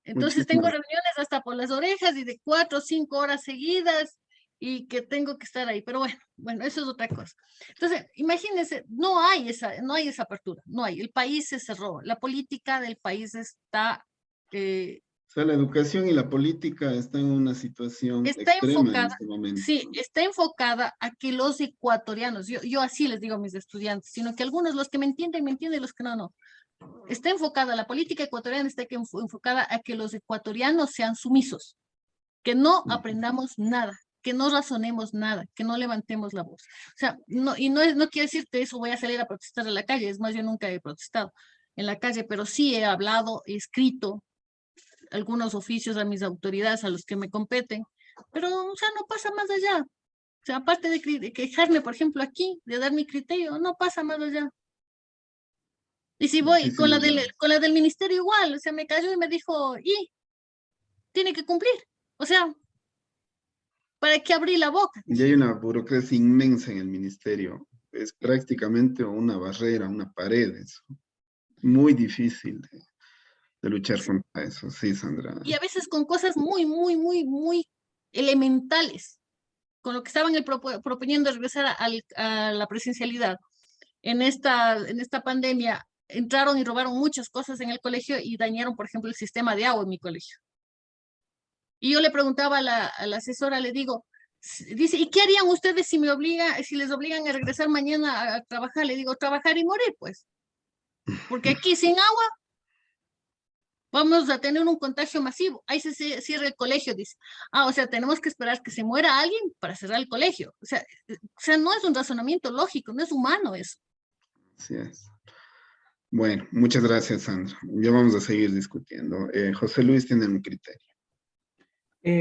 Entonces tengo Muchísimas. reuniones hasta por las orejas y de 4 o 5 horas seguidas y que tengo que estar ahí. Pero bueno, eso es otra cosa. Entonces, imagínense, no hay esa apertura, no hay. El país se cerró, la política del país está... O sea, la educación y la política están en una situación está extrema en enfocada, este momento. sí, está enfocada a que los ecuatorianos, yo así les digo a mis estudiantes, sino que algunos, los que me entienden, los que no. Está enfocada, la política ecuatoriana está enfocada a que los ecuatorianos sean sumisos, que no aprendamos nada, que no razonemos nada, que no levantemos la voz. O sea, no quiere decir que eso voy a salir a protestar a la calle, es más, yo nunca he protestado en la calle, pero sí he hablado, he escrito algunos oficios a mis autoridades, a los que me competen, pero, o sea, no pasa más allá. O sea, aparte de quejarme, por ejemplo, aquí, de dar mi criterio, no pasa más allá. Y si voy con la del ministerio igual, o sea, me cayó y me dijo, y tiene que cumplir. O sea, ¿para qué abrir la boca? Y hay una burocracia inmensa en el ministerio. Es prácticamente una barrera, una pared. Eso. Muy difícil de luchar contra eso. Sí, Sandra. Y a veces con cosas muy, muy, muy, muy elementales. Con lo que estaban proponiendo regresar a la presencialidad. En esta pandemia entraron y robaron muchas cosas en el colegio y dañaron, por ejemplo, el sistema de agua en mi colegio. Y yo le preguntaba a la asesora, le digo, dice, ¿y qué harían ustedes si les obligan a regresar mañana a trabajar? Le digo, trabajar y morir, pues. Porque aquí sin agua vamos a tener un contagio masivo. Ahí se cierra el colegio, dice. O sea, tenemos que esperar que se muera alguien para cerrar el colegio. O sea, no es un razonamiento lógico, no es humano eso. Así es. Bueno, muchas gracias, Sandra. Ya vamos a seguir discutiendo. José Luis tiene un criterio.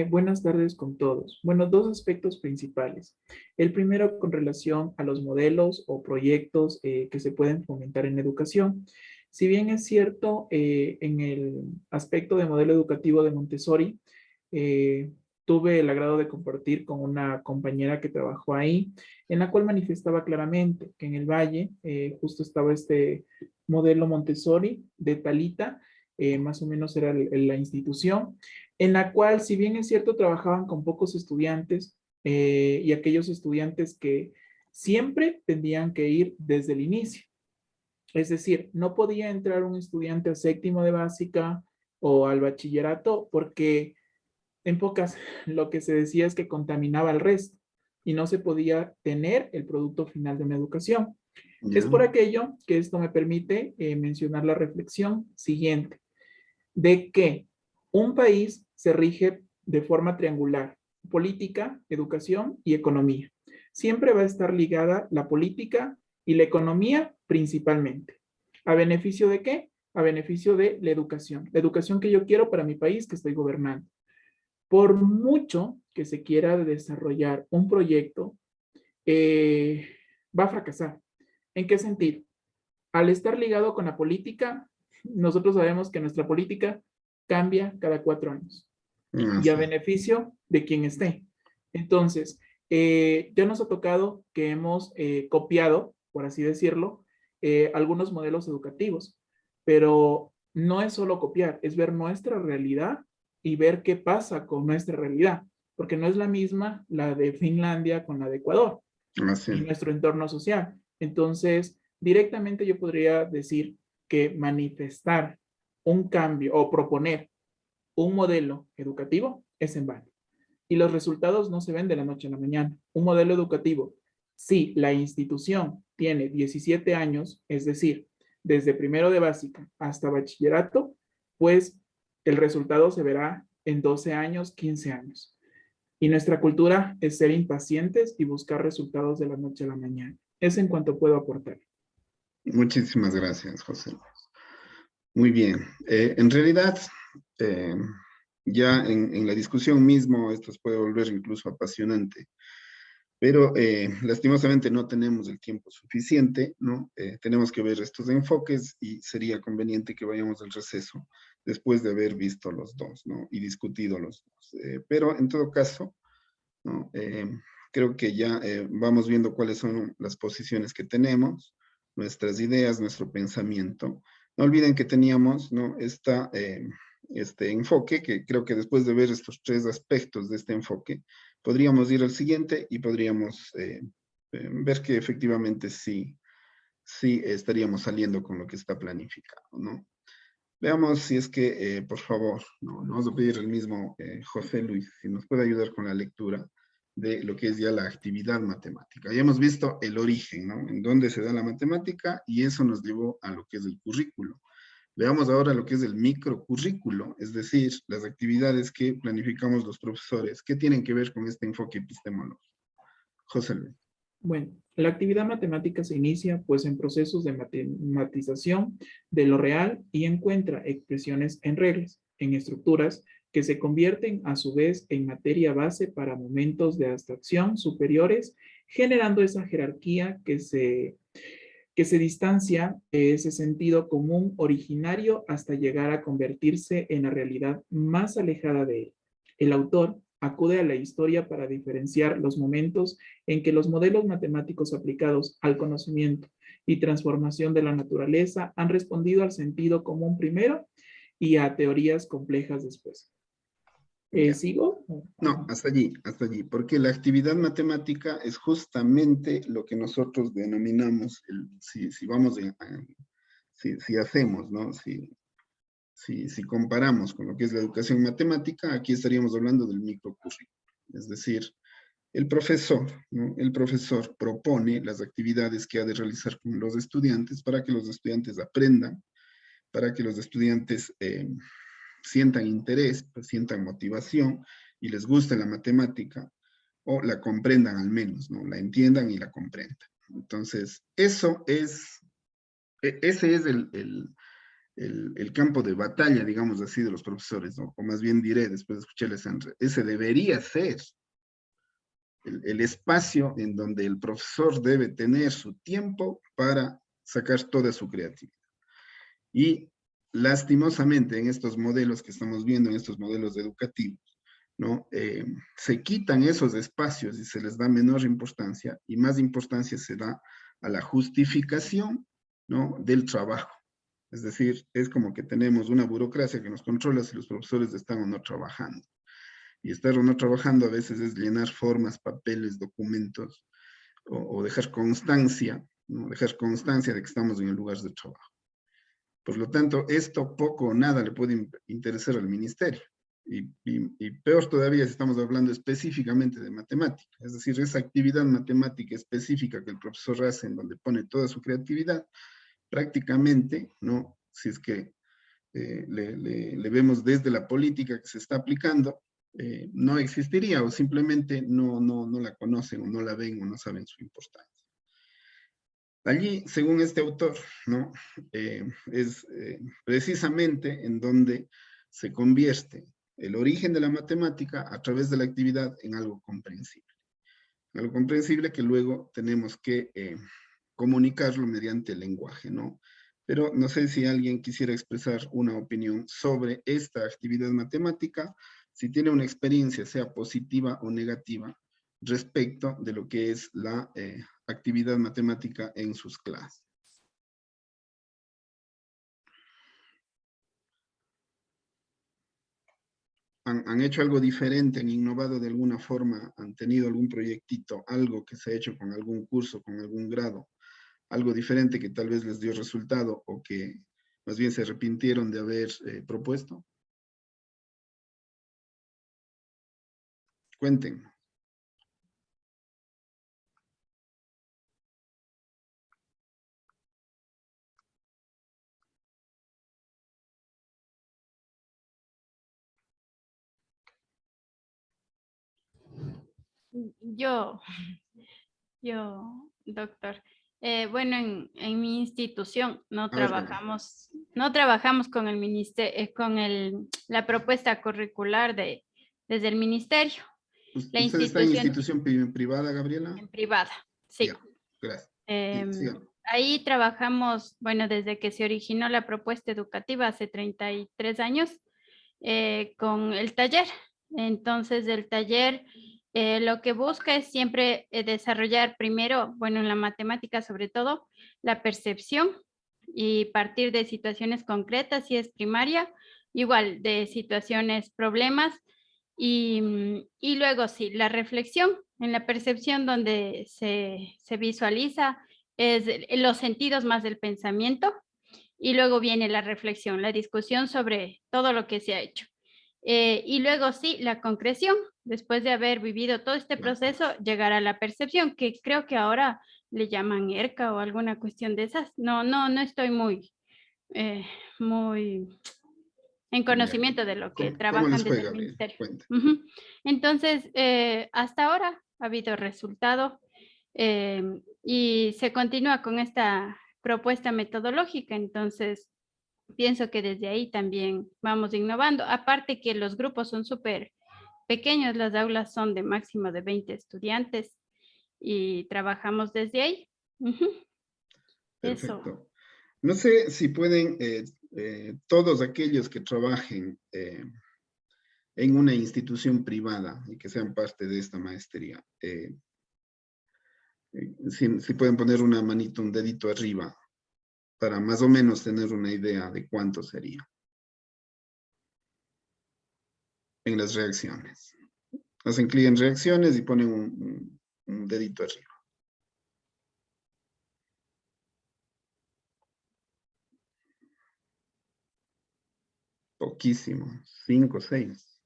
Buenas tardes con todos. Bueno, dos aspectos principales. El primero con relación a los modelos o proyectos que se pueden fomentar en educación. Si bien es cierto, en el aspecto de modelo educativo de Montessori, eh, tuve el agrado de compartir con una compañera que trabajó ahí, en la cual manifestaba claramente que en el Valle justo estaba este modelo Montessori de Talita, más o menos era la institución, en la cual, si bien es cierto, trabajaban con pocos estudiantes y aquellos estudiantes que siempre tendrían que ir desde el inicio. Es decir, no podía entrar un estudiante a séptimo de básica o al bachillerato porque en pocas lo que se decía es que contaminaba al resto y no se podía tener el producto final de una educación. Es Ya. por aquello que esto me permite mencionar la reflexión siguiente, de que un país se rige de forma triangular: política, educación y economía. Siempre va a estar ligada la política y la economía principalmente. ¿A beneficio de qué? A beneficio de la educación que yo quiero para mi país que estoy gobernando. Por mucho que se quiera desarrollar un proyecto, va a fracasar. ¿En qué sentido? Al estar ligado con la política, nosotros sabemos que nuestra política cambia cada 4 años y a Sí. beneficio de quien esté. Entonces, ya nos ha tocado que hemos copiado, por así decirlo, algunos modelos educativos, pero no es solo copiar, es ver nuestra realidad y ver qué pasa con nuestra realidad, porque no es la misma la de Finlandia con la de Ecuador Así. y nuestro entorno social. Entonces, directamente yo podría decir que manifestar un cambio o proponer un modelo educativo es en vano. Y los resultados no se ven de la noche a la mañana. Un modelo educativo, si la institución tiene 17 años, es decir, desde primero de básica hasta bachillerato, pues el resultado se verá en 12 años, 15 años. Y nuestra cultura es ser impacientes y buscar resultados de la noche a la mañana. Es en cuanto puedo aportar. Muchísimas gracias, José. Muy bien. En realidad, eh, ya en la discusión mismo, esto se puede volver incluso apasionante, pero lastimosamente no tenemos el tiempo suficiente, ¿no? Tenemos que ver estos enfoques y sería conveniente que vayamos al receso después de haber visto los dos, ¿no? Y discutido los dos. Pero en todo caso, ¿no? Creo que ya vamos viendo cuáles son las posiciones que tenemos, nuestras ideas, nuestro pensamiento. No olviden que teníamos, ¿no? Este enfoque, que creo que después de ver estos tres aspectos de este enfoque, podríamos ir al siguiente y podríamos ver que efectivamente sí estaríamos saliendo con lo que está planificado, ¿no? Veamos si es que, por favor, ¿no? Vamos a pedir al mismo José Luis, si nos puede ayudar con la lectura de lo que es ya la actividad matemática. Ya hemos visto el origen, ¿no? En dónde se da la matemática y eso nos llevó a lo que es el currículo. Veamos ahora lo que es el microcurrículo, es decir, las actividades que planificamos los profesores. ¿Qué tienen que ver con este enfoque epistemológico? José Luis. Bueno, la actividad matemática se inicia pues en procesos de matematización de lo real y encuentra expresiones en reglas, en estructuras que se convierten a su vez en materia base para momentos de abstracción superiores, generando esa jerarquía que se distancia de ese sentido común originario hasta llegar a convertirse en la realidad más alejada de él. El autor acude a la historia para diferenciar los momentos en que los modelos matemáticos aplicados al conocimiento y transformación de la naturaleza han respondido al sentido común primero y a teorías complejas después. ¿Sigo? No, hasta allí, porque la actividad matemática es justamente lo que nosotros denominamos, si vamos, si hacemos, ¿no? Si comparamos con lo que es la educación matemática, aquí estaríamos hablando del microcurrículo. Es decir, el profesor, ¿no? El profesor propone las actividades que ha de realizar con los estudiantes para que los estudiantes aprendan, para que los estudiantes sientan interés, pues, sientan motivación y les guste la matemática o la comprendan al menos, ¿no? La entiendan y la comprendan. Entonces, ese es el campo de batalla, digamos así, de los profesores, ¿no? O más bien diré, después de escucharle a Sandra, ese debería ser el espacio en donde el profesor debe tener su tiempo para sacar toda su creatividad. Y lastimosamente en estos modelos que estamos viendo, en estos modelos educativos, ¿no? Se quitan esos espacios y se les da menor importancia, y más importancia se da a la justificación, ¿no? Del trabajo. Es decir, es como que tenemos una burocracia que nos controla si los profesores están o no trabajando. Y estar o no trabajando a veces es llenar formas, papeles, documentos, o dejar constancia, ¿no? Dejar constancia de que estamos en el lugar de trabajo. Por lo tanto, esto poco o nada le puede interesar al ministerio. Y peor todavía si estamos hablando específicamente de matemática. Es decir, esa actividad matemática específica que el profesor hace, en donde pone toda su creatividad, prácticamente, ¿no? Si es que le vemos desde la política que se está aplicando, no existiría, o simplemente no la conocen, o no la ven, o no saben su importancia. Allí, según este autor, ¿no? Es precisamente en donde se convierte el origen de la matemática a través de la actividad en algo comprensible. Algo comprensible que luego tenemos que comunicarlo mediante el lenguaje, ¿no? Pero no sé si alguien quisiera expresar una opinión sobre esta actividad matemática, si tiene una experiencia, sea positiva o negativa, respecto de lo que es la actividad matemática en sus clases. ¿Han hecho algo diferente? ¿Han innovado de alguna forma? ¿Han tenido algún proyectito, algo que se ha hecho con algún curso, con algún grado? Algo diferente que tal vez les dio resultado, o que más bien se arrepintieron de haber propuesto. Cuenten. Yo, doctor. Bueno, en mi institución no trabajamos con el ministerio, la propuesta curricular desde el ministerio. ¿Usted está en institución privada, Gabriela? En privada, sí. Ya, gracias. Ahí trabajamos, bueno, desde que se originó la propuesta educativa hace 33 años, con el taller. Entonces, el taller lo que busca es siempre desarrollar primero, bueno, en la matemática sobre todo, la percepción, y partir de situaciones concretas, si es primaria, igual de situaciones, problemas, y luego sí, la reflexión. En la percepción, donde se visualiza es los sentidos más del pensamiento, y luego viene la reflexión, la discusión sobre todo lo que se ha hecho. Y luego sí, la concreción, después de haber vivido todo este proceso, llegar a la percepción, que creo que ahora le llaman ERCA o alguna cuestión de esas. No estoy muy en conocimiento de lo que trabajan desde el ministerio. Entonces, hasta ahora ha habido resultado, y se continúa con esta propuesta metodológica. Entonces, pienso que desde ahí también vamos innovando. Aparte que los grupos son súper pequeños, las aulas son de máximo de 20 estudiantes y trabajamos desde ahí. Perfecto. Eso. No sé si pueden todos aquellos que trabajen en una institución privada y que sean parte de esta maestría, si pueden poner una manito, un dedito arriba, para más o menos tener una idea de cuánto sería en las reacciones. Hacen clic en reacciones y ponen un dedito arriba. Poquísimo, 5 o 6.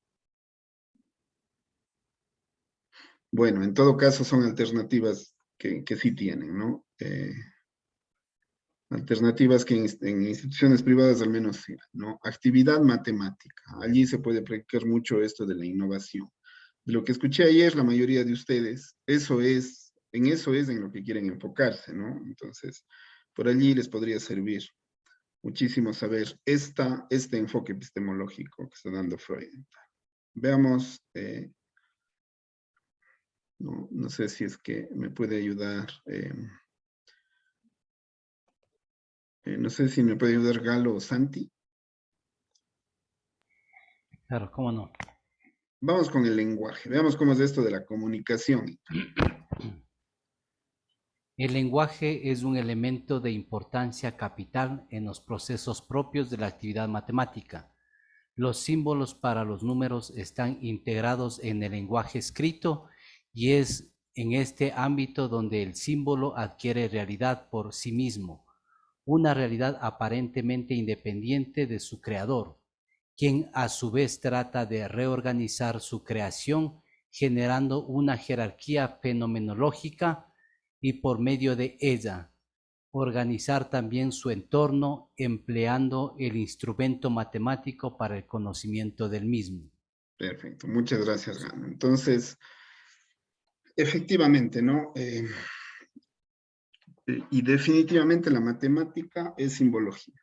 Bueno, en todo caso son alternativas que sí tienen, ¿no? Alternativas que en instituciones privadas al menos sí, ¿no? Actividad matemática. Allí se puede practicar mucho esto de la innovación. De lo que escuché ayer, la mayoría de ustedes, eso es en lo que quieren enfocarse, ¿no? Entonces, por allí les podría servir muchísimo saber este enfoque epistemológico que está dando Freud. Veamos, no sé si es que me puede ayudar, no sé si me puede ayudar Galo o Santi. Claro, cómo no. Vamos con el lenguaje, veamos cómo es esto de la comunicación. El lenguaje es un elemento de importancia capital en los procesos propios de la actividad matemática. Los símbolos para los números están integrados en el lenguaje escrito y es en este ámbito donde el símbolo adquiere realidad por sí mismo, una realidad aparentemente independiente de su creador, quien a su vez trata de reorganizar su creación generando una jerarquía fenomenológica y por medio de ella organizar también su entorno empleando el instrumento matemático para el conocimiento del mismo. Perfecto, muchas gracias, Gano. Entonces, efectivamente, ¿no? Y definitivamente la matemática es simbología.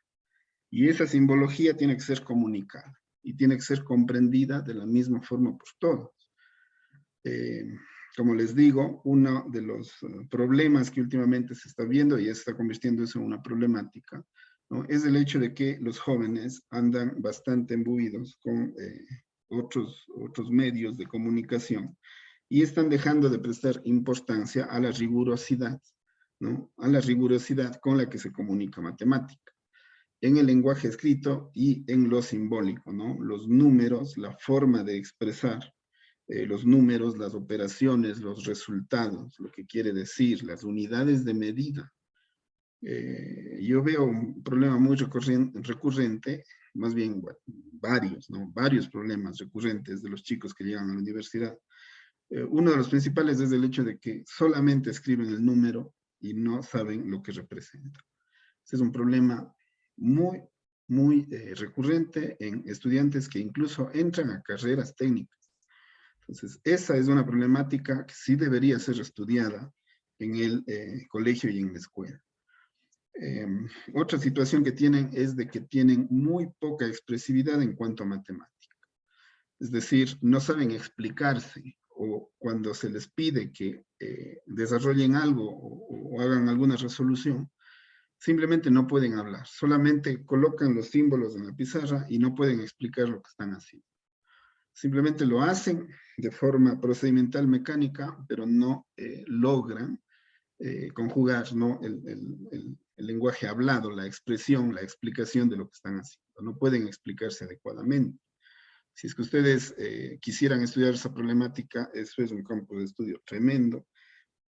Y esa simbología tiene que ser comunicada y tiene que ser comprendida de la misma forma por todos. Como les digo, uno de los problemas que últimamente se está viendo y está convirtiendo eso en una problemática, ¿no? Es el hecho de que los jóvenes andan bastante imbuidos con otros medios de comunicación y están dejando de prestar importancia a la rigurosidad, ¿no? A la rigurosidad con la que se comunica matemática, en el lenguaje escrito y en lo simbólico, ¿no? Los números, la forma de expresar los números, las operaciones, los resultados, lo que quiere decir, las unidades de medida. Yo veo un problema muy recurrente, más bien varios, ¿no? Varios problemas recurrentes de los chicos que llegan a la universidad. Uno de los principales es el hecho de que solamente escriben el número y no saben lo que representa. Ese es un problema muy recurrente en estudiantes que incluso entran a carreras técnicas. Entonces, esa es una problemática que sí debería ser estudiada en el colegio y en la escuela. Otra situación que tienen es de que tienen muy poca expresividad en cuanto a matemática. Es decir, no saben explicarse, o cuando se les pide que desarrollen algo o hagan alguna resolución, simplemente no pueden hablar, solamente colocan los símbolos en la pizarra y no pueden explicar lo que están haciendo. Simplemente lo hacen de forma procedimental mecánica, pero no logran conjugar, ¿no? el lenguaje hablado, la expresión, la explicación de lo que están haciendo. No pueden explicarse adecuadamente. Si es que ustedes quisieran estudiar esa problemática, eso es un campo de estudio tremendo.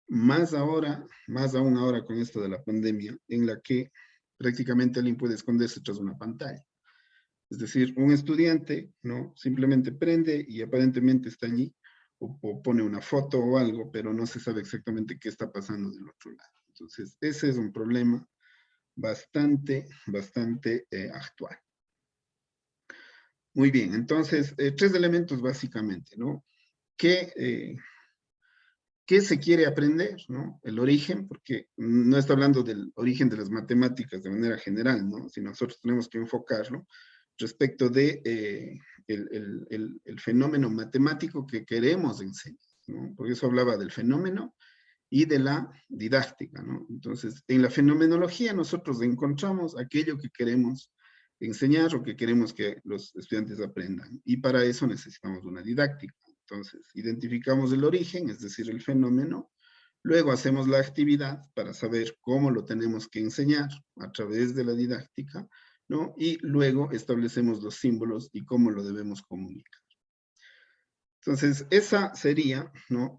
Más aún ahora con esto de la pandemia, en la que prácticamente alguien puede esconderse tras una pantalla. Es decir, un estudiante, ¿no? Simplemente prende y aparentemente está allí, o pone una foto o algo, pero no se sabe exactamente qué está pasando del otro lado. Entonces, ese es un problema bastante actual. Muy bien, entonces, tres elementos básicamente, ¿no? ¿Qué se quiere aprender, ¿no? El origen, porque no está hablando del origen de las matemáticas de manera general, ¿no? Si nosotros tenemos que enfocarlo respecto de el fenómeno matemático que queremos enseñar, ¿no? Por eso hablaba del fenómeno y de la didáctica, ¿no? Entonces, en la fenomenología nosotros encontramos aquello que queremos enseñar o que queremos que los estudiantes aprendan, y para eso necesitamos una didáctica. Entonces, identificamos el origen, es decir, el fenómeno, luego hacemos la actividad para saber cómo lo tenemos que enseñar a través de la didáctica, ¿no? Y luego establecemos los símbolos y cómo lo debemos comunicar. Entonces, esa sería, ¿no?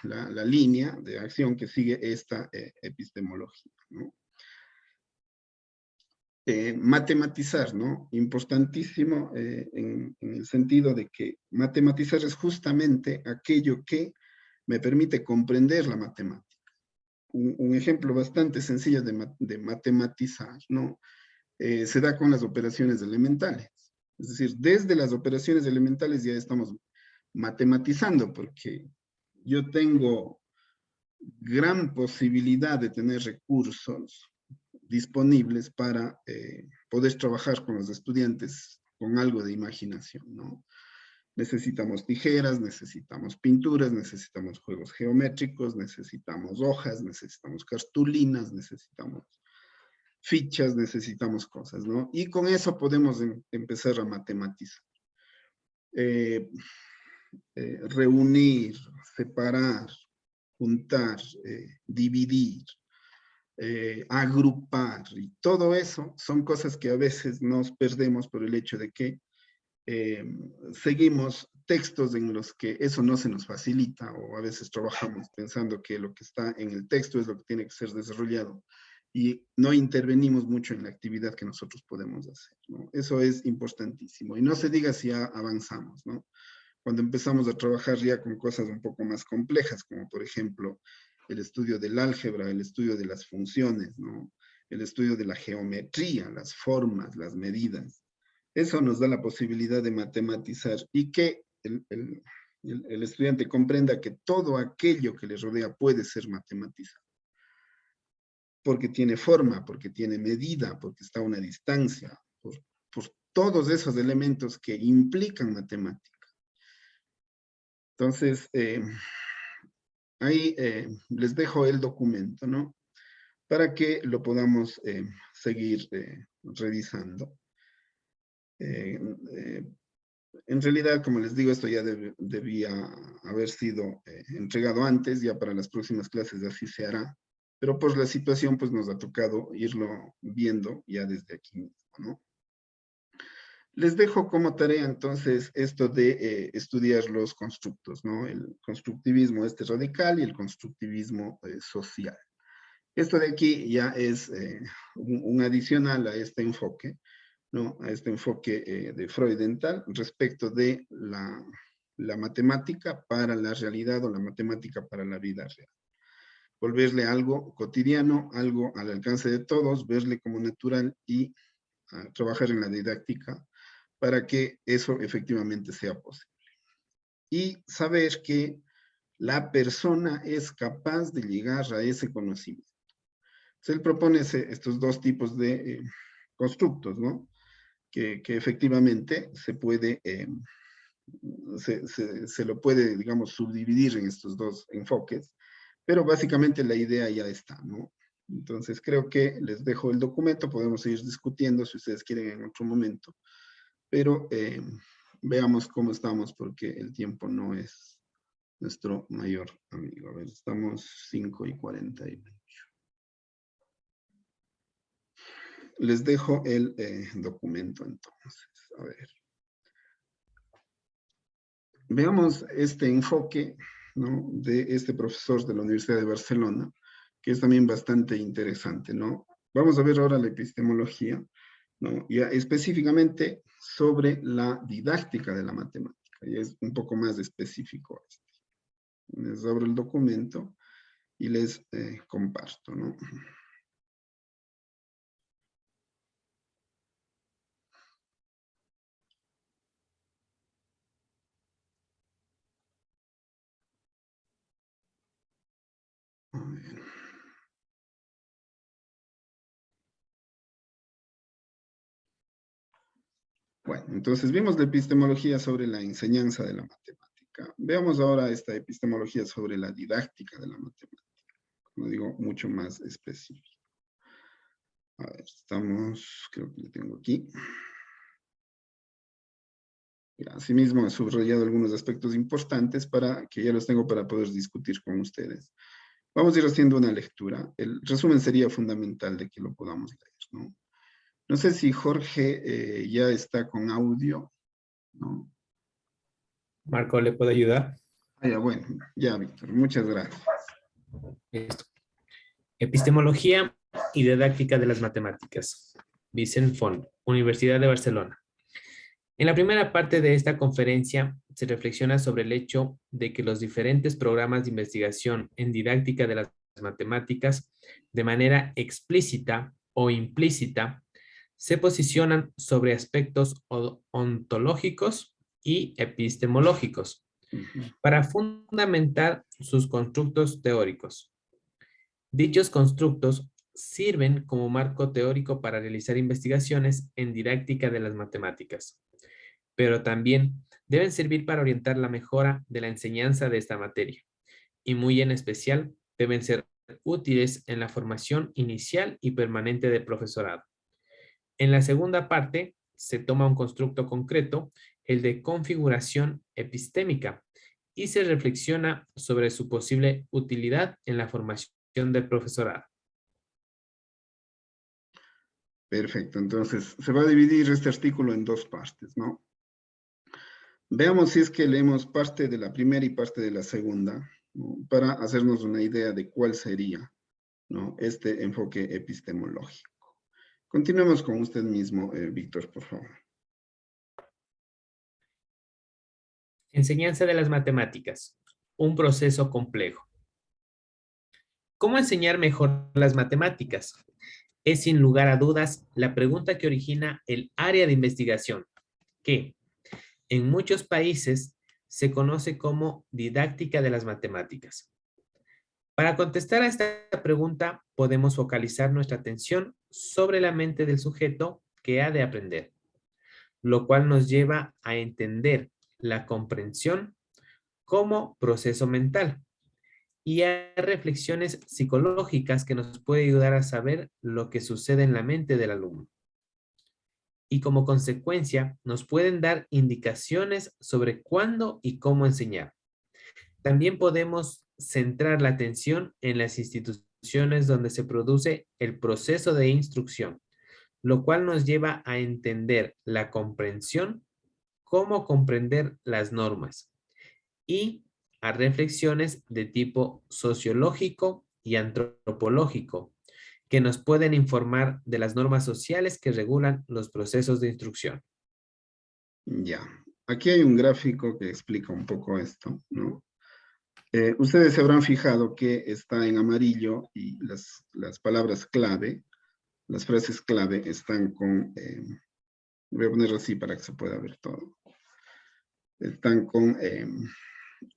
La línea de acción que sigue esta epistemología, ¿no? Matematizar, ¿no? Importantísimo en el sentido de que matematizar es justamente aquello que me permite comprender la matemática. Un ejemplo bastante sencillo de matematizar, ¿no? Se da con las operaciones elementales. Es decir, desde las operaciones elementales ya estamos matematizando, porque yo tengo gran posibilidad de tener recursos disponibles para poder trabajar con los estudiantes con algo de imaginación, ¿no? Necesitamos tijeras, necesitamos pinturas, necesitamos juegos geométricos, necesitamos hojas, necesitamos cartulinas, necesitamos fichas, necesitamos cosas, ¿no? Y con eso podemos empezar a matematizar. Reunir, separar, juntar, dividir, agrupar, y todo eso son cosas que a veces nos perdemos por el hecho de que seguimos textos en los que eso no se nos facilita, o a veces trabajamos pensando que lo que está en el texto es lo que tiene que ser desarrollado, y no intervenimos mucho en la actividad que nosotros podemos hacer, ¿no? Eso es importantísimo, y no se diga si ya avanzamos, ¿no? Cuando empezamos a trabajar ya con cosas un poco más complejas, como por ejemplo el estudio del álgebra, el estudio de las funciones, ¿no? El estudio de la geometría, las formas, las medidas. Eso nos da la posibilidad de matematizar y que el estudiante comprenda que todo aquello que le rodea puede ser matematizado. Porque tiene forma, porque tiene medida, porque está a una distancia, por todos esos elementos que implican matemática. Entonces, ahí les dejo el documento, ¿no? Para que lo podamos seguir revisando. En realidad, como les digo, esto ya debía haber sido entregado antes, ya para las próximas clases así se hará, pero por la situación pues nos ha tocado irlo viendo ya desde aquí mismo, ¿no? Les dejo como tarea entonces esto de estudiar los constructos, ¿no? El constructivismo radical y el constructivismo social. Esto de aquí ya es un adicional a este enfoque, ¿no? A este enfoque de Freudenthal respecto de la matemática para la realidad o la matemática para la vida real. Volverle algo cotidiano, algo al alcance de todos, verle como natural y trabajar en la didáctica para que eso efectivamente sea posible. Y saber que la persona es capaz de llegar a ese conocimiento. Entonces, él propone estos dos tipos de constructos, ¿no? Que efectivamente se puede, se lo puede, digamos, subdividir en estos dos enfoques, pero básicamente la idea ya está, ¿no? Entonces, creo que les dejo el documento, podemos seguir discutiendo si ustedes quieren en otro momento, pero veamos cómo estamos porque el tiempo no es nuestro mayor amigo. A ver, estamos 5:48. Les dejo el documento entonces. A ver. Veamos este enfoque, ¿no? De este profesor de la Universidad de Barcelona, que es también bastante interesante, ¿no? Vamos a ver ahora la epistemología, ¿no? Ya específicamente sobre la didáctica de la matemática, y es un poco más específico esto. Les abro el documento y les comparto, ¿no? A ver. Bueno, entonces vimos la epistemología sobre la enseñanza de la matemática. Veamos ahora esta epistemología sobre la didáctica de la matemática. Como digo, mucho más específico. A ver, estamos, creo que lo tengo aquí. Y asimismo he subrayado algunos aspectos importantes para que ya los tengo para poder discutir con ustedes. Vamos a ir haciendo una lectura. El resumen sería fundamental de que lo podamos leer, ¿no? No sé si Jorge ya está con audio, ¿no? Marco, ¿le puedo ayudar? Ya, bueno, ya, Víctor, muchas gracias. Listo. Epistemología y didáctica de las matemáticas. Vicent Font, Universidad de Barcelona. En la primera parte de esta conferencia se reflexiona sobre el hecho de que los diferentes programas de investigación en didáctica de las matemáticas, de manera explícita o implícita, se posicionan sobre aspectos ontológicos y epistemológicos para fundamentar sus constructos teóricos. Dichos constructos sirven como marco teórico para realizar investigaciones en didáctica de las matemáticas, pero también deben servir para orientar la mejora de la enseñanza de esta materia, y muy en especial deben ser útiles en la formación inicial y permanente del profesorado. En la segunda parte se toma un constructo concreto, el de configuración epistémica, y se reflexiona sobre su posible utilidad en la formación del profesorado. Perfecto, entonces se va a dividir este artículo en dos partes, ¿no? Veamos si es que leemos parte de la primera y parte de la segunda, ¿no? Para hacernos una idea de cuál sería, ¿no?, este enfoque epistemológico. Continuemos con usted mismo, Víctor, por favor. Enseñanza de las matemáticas, un proceso complejo. ¿Cómo enseñar mejor las matemáticas? Es sin lugar a dudas la pregunta que origina el área de investigación, que en muchos países se conoce como didáctica de las matemáticas. Para contestar a esta pregunta, podemos focalizar nuestra atención sobre la mente del sujeto que ha de aprender, lo cual nos lleva a entender la comprensión como proceso mental y a reflexiones psicológicas que nos puede ayudar a saber lo que sucede en la mente del alumno. Y como consecuencia, nos pueden dar indicaciones sobre cuándo y cómo enseñar. También podemos centrar la atención en las instituciones donde se produce el proceso de instrucción, lo cual nos lleva a entender la comprensión, cómo comprender las normas, y a reflexiones de tipo sociológico y antropológico, que nos pueden informar de las normas sociales que regulan los procesos de instrucción. Ya, aquí hay un gráfico que explica un poco esto, ¿no? Ustedes se habrán fijado que está en amarillo y las palabras clave, las frases clave están con, voy a ponerlo así para que se pueda ver todo. Están con,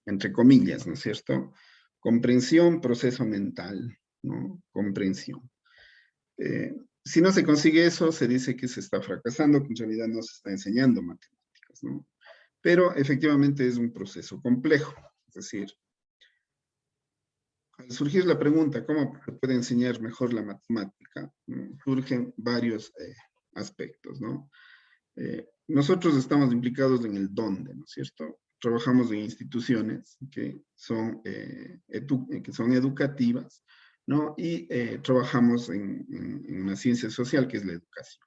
entre comillas, ¿no es cierto? Comprensión, proceso mental, ¿no? Comprensión. Si no se consigue eso, se dice que se está fracasando, que en realidad no se está enseñando matemáticas, ¿no? Pero efectivamente es un proceso complejo, es decir, al surgir la pregunta, ¿cómo se puede enseñar mejor la matemática? Surgen varios aspectos, ¿no? Nosotros estamos implicados en el dónde, ¿no es cierto? Trabajamos en instituciones que son educativas, ¿no? Y trabajamos en una ciencia social que es la educación.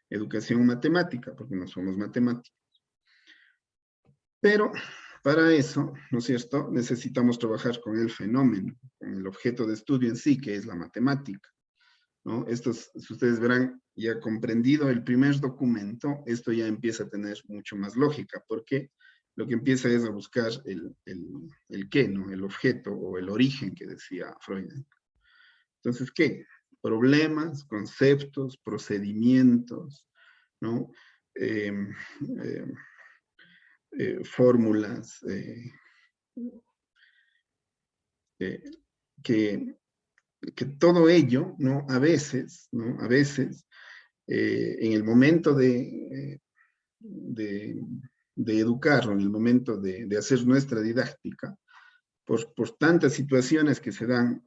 Educación matemática, porque no somos matemáticos. Pero para eso, ¿no es cierto?, necesitamos trabajar con el fenómeno, con el objeto de estudio en sí, que es la matemática, ¿no? Estos, si ustedes verán, ya comprendido el primer documento, esto ya empieza a tener mucho más lógica, porque lo que empieza es a buscar el qué, ¿no? El objeto o el origen que decía Freud. Entonces, ¿qué? Problemas, conceptos, procedimientos, ¿no? Fórmulas que todo ello, ¿no? A veces, ¿no? A veces, en el momento de educar, en el momento de hacer nuestra didáctica, por tantas situaciones que se dan,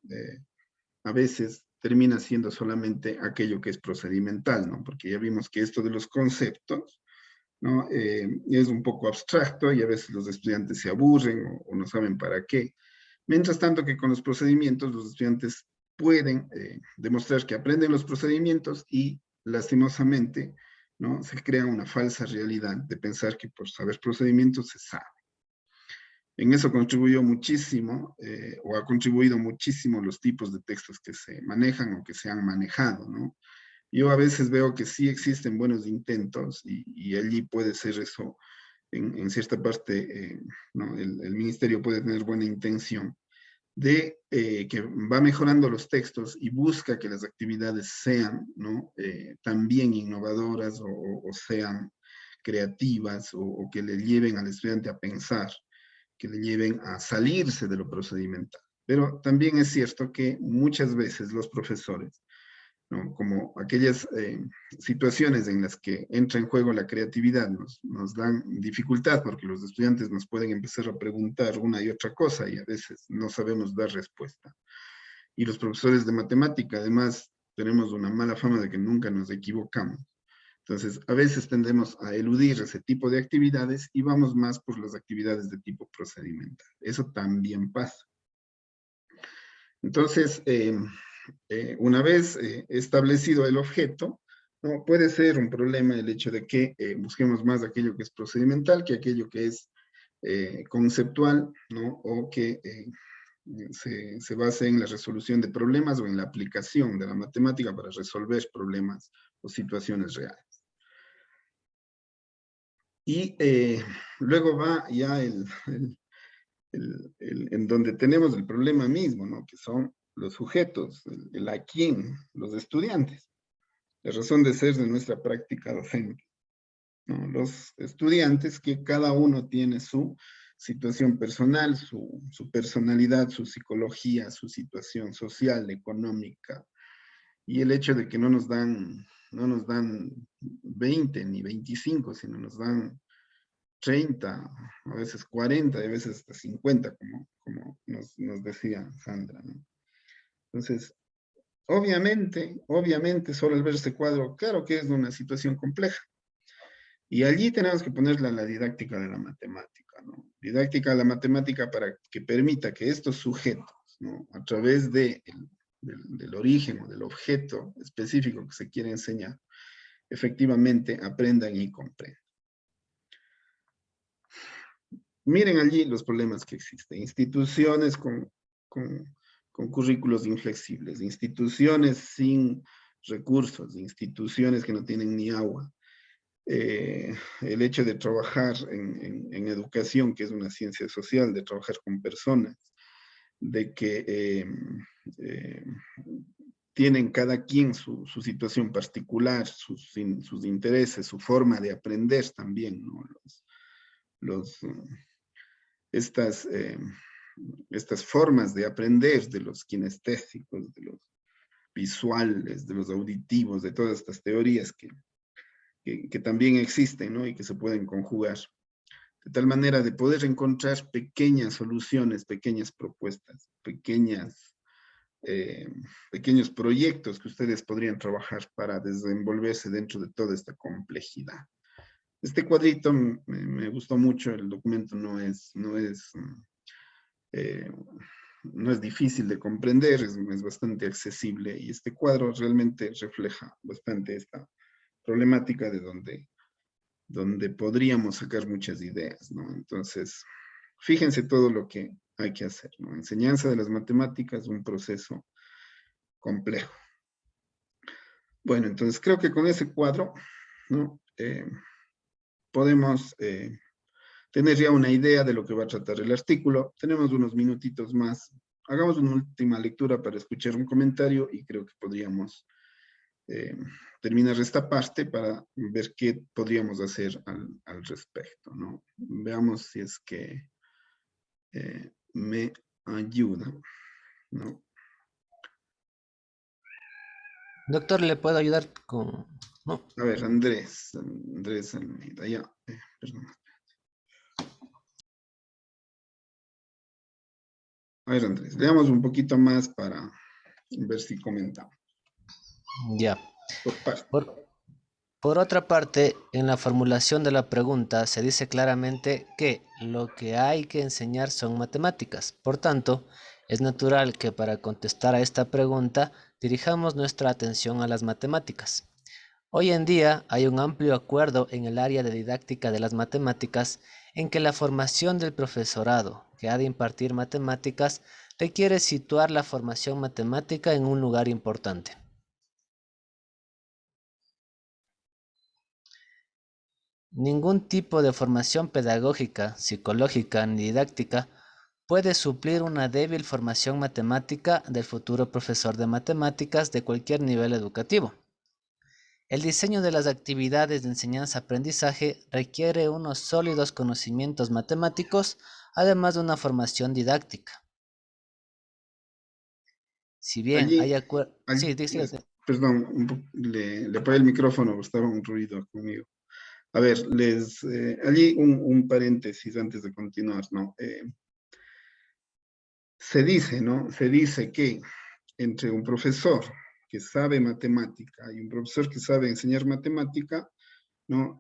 a veces termina siendo solamente aquello que es procedimental, ¿no? Porque ya vimos que esto de los conceptos, ¿no? Es un poco abstracto y a veces los estudiantes se aburren o no saben para qué. Mientras tanto que con los procedimientos los estudiantes pueden demostrar que aprenden los procedimientos y lastimosamente, ¿no?, se crea una falsa realidad de pensar que por saber procedimientos se sabe. En eso contribuyó muchísimo, o ha contribuido muchísimo los tipos de textos que se manejan o que se han manejado, ¿no? Yo a veces veo que sí existen buenos intentos y allí puede ser eso, en cierta parte, ¿no? El ministerio puede tener buena intención de que va mejorando los textos y busca que las actividades sean, ¿no?, también innovadoras o sean creativas o que le lleven al estudiante a pensar, que le lleven a salirse de lo procedimental. Pero también es cierto que muchas veces los profesores ¿no? Como aquellas situaciones en las que entra en juego la creatividad nos dan dificultad porque los estudiantes nos pueden empezar a preguntar una y otra cosa y a veces no sabemos dar respuesta. Y los profesores de matemática, además, tenemos una mala fama de que nunca nos equivocamos. Entonces, a veces tendemos a eludir ese tipo de actividades y vamos más por las actividades de tipo procedimental. Eso también pasa. Entonces, una vez establecido el objeto, ¿no? Puede ser un problema el hecho de que busquemos más aquello que es procedimental que aquello que es conceptual, ¿no? O que se base en la resolución de problemas o en la aplicación de la matemática para resolver problemas o situaciones reales. Y luego va ya en donde tenemos el problema mismo, ¿no? Que son los sujetos, el a quién, los estudiantes, la razón de ser de nuestra práctica docente, ¿no? Los estudiantes que cada uno tiene su situación personal, su personalidad, su psicología, su situación social, económica, y el hecho de que no nos dan 20 ni 25, sino nos dan 30, a veces 40, a veces hasta 50, como nos decía Sandra, ¿no? Entonces, obviamente, solo al ver este cuadro, claro que es una situación compleja. Y allí tenemos que ponerla en la didáctica de la matemática, ¿no? Didáctica de la matemática para que permita que estos sujetos, ¿no? A través del origen o del objeto específico que se quiere enseñar, efectivamente aprendan y comprendan. Miren allí los problemas que existen. Instituciones con currículos inflexibles, instituciones sin recursos, instituciones que no tienen ni agua. El hecho de trabajar en educación, que es una ciencia social, de trabajar con personas, de que tienen cada quien su situación particular, sus intereses, su forma de aprender también, ¿no? Estas formas de aprender de los kinestésicos, de los visuales, de los auditivos, de todas estas teorías que también existen, ¿no? Y que se pueden conjugar. De tal manera de poder encontrar pequeñas soluciones, pequeñas propuestas, pequeños proyectos que ustedes podrían trabajar para desenvolverse dentro de toda esta complejidad. Este cuadrito me gustó mucho, el documento no es difícil de comprender, es bastante accesible y este cuadro realmente refleja bastante esta problemática de donde podríamos sacar muchas ideas, ¿no? Entonces, fíjense todo lo que hay que hacer, ¿no? Enseñanza de las matemáticas, un proceso complejo. Bueno, entonces creo que con ese cuadro, ¿no? Podemos tener ya una idea de lo que va a tratar el artículo. Tenemos unos minutitos más. Hagamos una última lectura para escuchar un comentario y creo que podríamos terminar esta parte para ver qué podríamos hacer al respecto, ¿no? Veamos si es que me ayuda, ¿no? Doctor, ¿le puedo ayudar con...? No. A ver, Andrés Almeida, ya, perdón. A ver, Andrés, leamos un poquito más para ver si comentamos. Ya. Por otra parte, en la formulación de la pregunta se dice claramente que lo que hay que enseñar son matemáticas. Por tanto, es natural que para contestar a esta pregunta dirijamos nuestra atención a las matemáticas. Hoy en día hay un amplio acuerdo en el área de didáctica de las matemáticas en que la formación del profesorado que ha de impartir matemáticas requiere situar la formación matemática en un lugar importante. Ningún tipo de formación pedagógica, psicológica ni didáctica puede suplir una débil formación matemática del futuro profesor de matemáticas de cualquier nivel educativo. El diseño de las actividades de enseñanza-aprendizaje requiere unos sólidos conocimientos matemáticos, además de una formación didáctica. Si bien hay acuerdo... Sí, dígase. Perdón, le apagué el micrófono, estaba un ruido conmigo. A ver, allí un paréntesis antes de continuar, ¿no? Se dice, ¿no? Se dice que entre un profesor que sabe matemática y un profesor que sabe enseñar matemática, ¿no?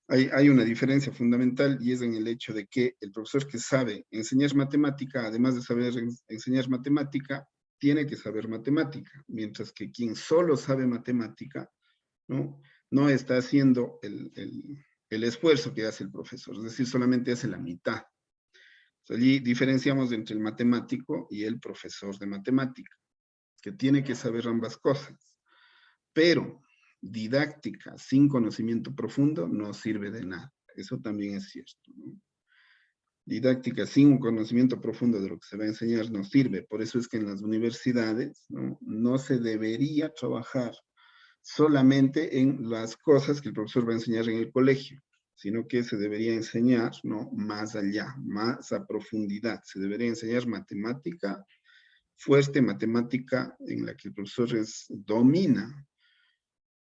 Hay una diferencia fundamental y es en el hecho de que el profesor que sabe enseñar matemática, además de saber enseñar matemática, tiene que saber matemática, mientras que quien solo sabe matemática, ¿no? No está haciendo el esfuerzo que hace el profesor, es decir, solamente hace la mitad. Allí diferenciamos entre el matemático y el profesor de matemática, que tiene que saber ambas cosas. Pero didáctica sin conocimiento profundo no sirve de nada. Eso también es cierto, ¿no? Didáctica sin un conocimiento profundo de lo que se va a enseñar no sirve. Por eso es que en las universidades, ¿no? No se debería trabajar solamente en las cosas que el profesor va a enseñar en el colegio, sino que se debería enseñar, ¿no? Más allá, más a profundidad. Se debería enseñar matemática fuerte, matemática en la que el profesor domina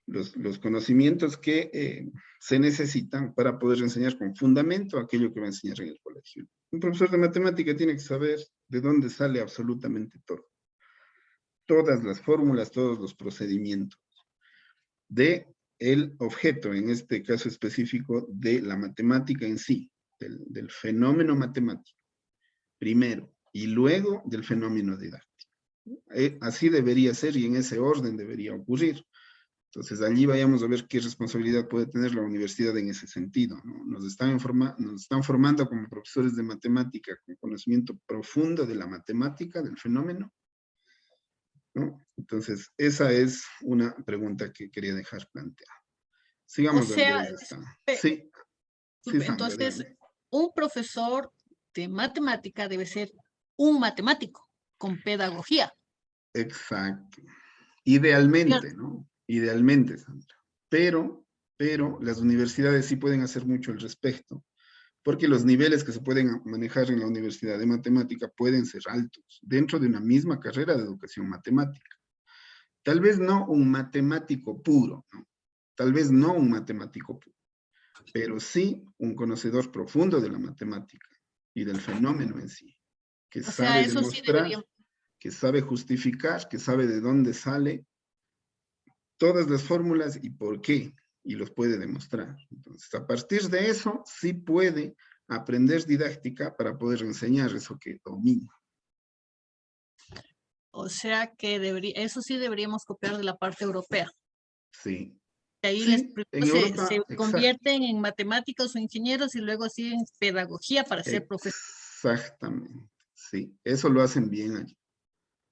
los conocimientos que se necesitan para poder enseñar con fundamento aquello que va a enseñar en el colegio. Un profesor de matemática tiene que saber de dónde sale absolutamente todo. Todas las fórmulas, todos los procedimientos de el objeto, en este caso específico, de la matemática en sí, del fenómeno matemático, primero, y luego del fenómeno didáctico. Así debería ser y en ese orden debería ocurrir. Entonces, allí vayamos a ver qué responsabilidad puede tener la universidad en ese sentido, ¿no? Nos están formando como profesores de matemática con conocimiento profundo de la matemática, del fenómeno, ¿no? Entonces, esa es una pregunta que quería dejar planteada. Sigamos. O sea, sí, Sandra, entonces, dígame. un profesor de matemática debe ser un matemático con pedagogía. Exacto. Idealmente, ¿no? Idealmente, Sandra. Pero las universidades sí pueden hacer mucho al respecto, porque los niveles que se pueden manejar en la universidad de matemática pueden ser altos, dentro de una misma carrera de educación matemática. Tal vez no un matemático puro, ¿no? Tal vez no un matemático puro, pero sí un conocedor profundo de la matemática y del fenómeno en sí, que sabe demostrar, que sabe justificar, que sabe de dónde sale todas las fórmulas y por qué, y los puede demostrar. Entonces, a partir de eso, sí puede aprender didáctica para poder enseñar eso que domina. O sea que eso sí deberíamos copiar de la parte europea. Sí. Ahí sí, se convierten en matemáticos o ingenieros y luego siguen pedagogía para ser profesores. Exactamente, sí. Eso lo hacen bien allí.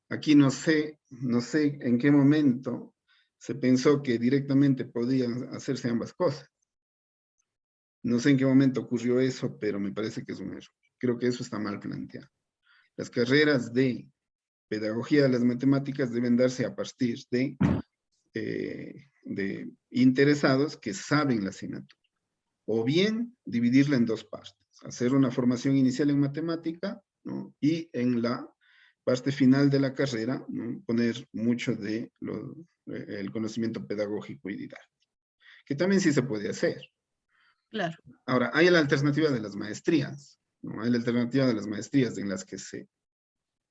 Aquí no sé en qué momento se pensó que directamente podían hacerse ambas cosas. No sé en qué momento ocurrió eso, pero me parece que es un error. Creo que eso está mal planteado. Las carreras de pedagogía de las matemáticas deben darse a partir de interesados que saben la asignatura. O bien dividirla en dos partes. Hacer una formación inicial en matemática, ¿no? Y en la parte final de la carrera, ¿no? Poner mucho de el conocimiento pedagógico y didáctico, que también sí se puede hacer. Claro. Ahora, hay la alternativa de las maestrías, ¿no? Hay la alternativa de las maestrías en las que se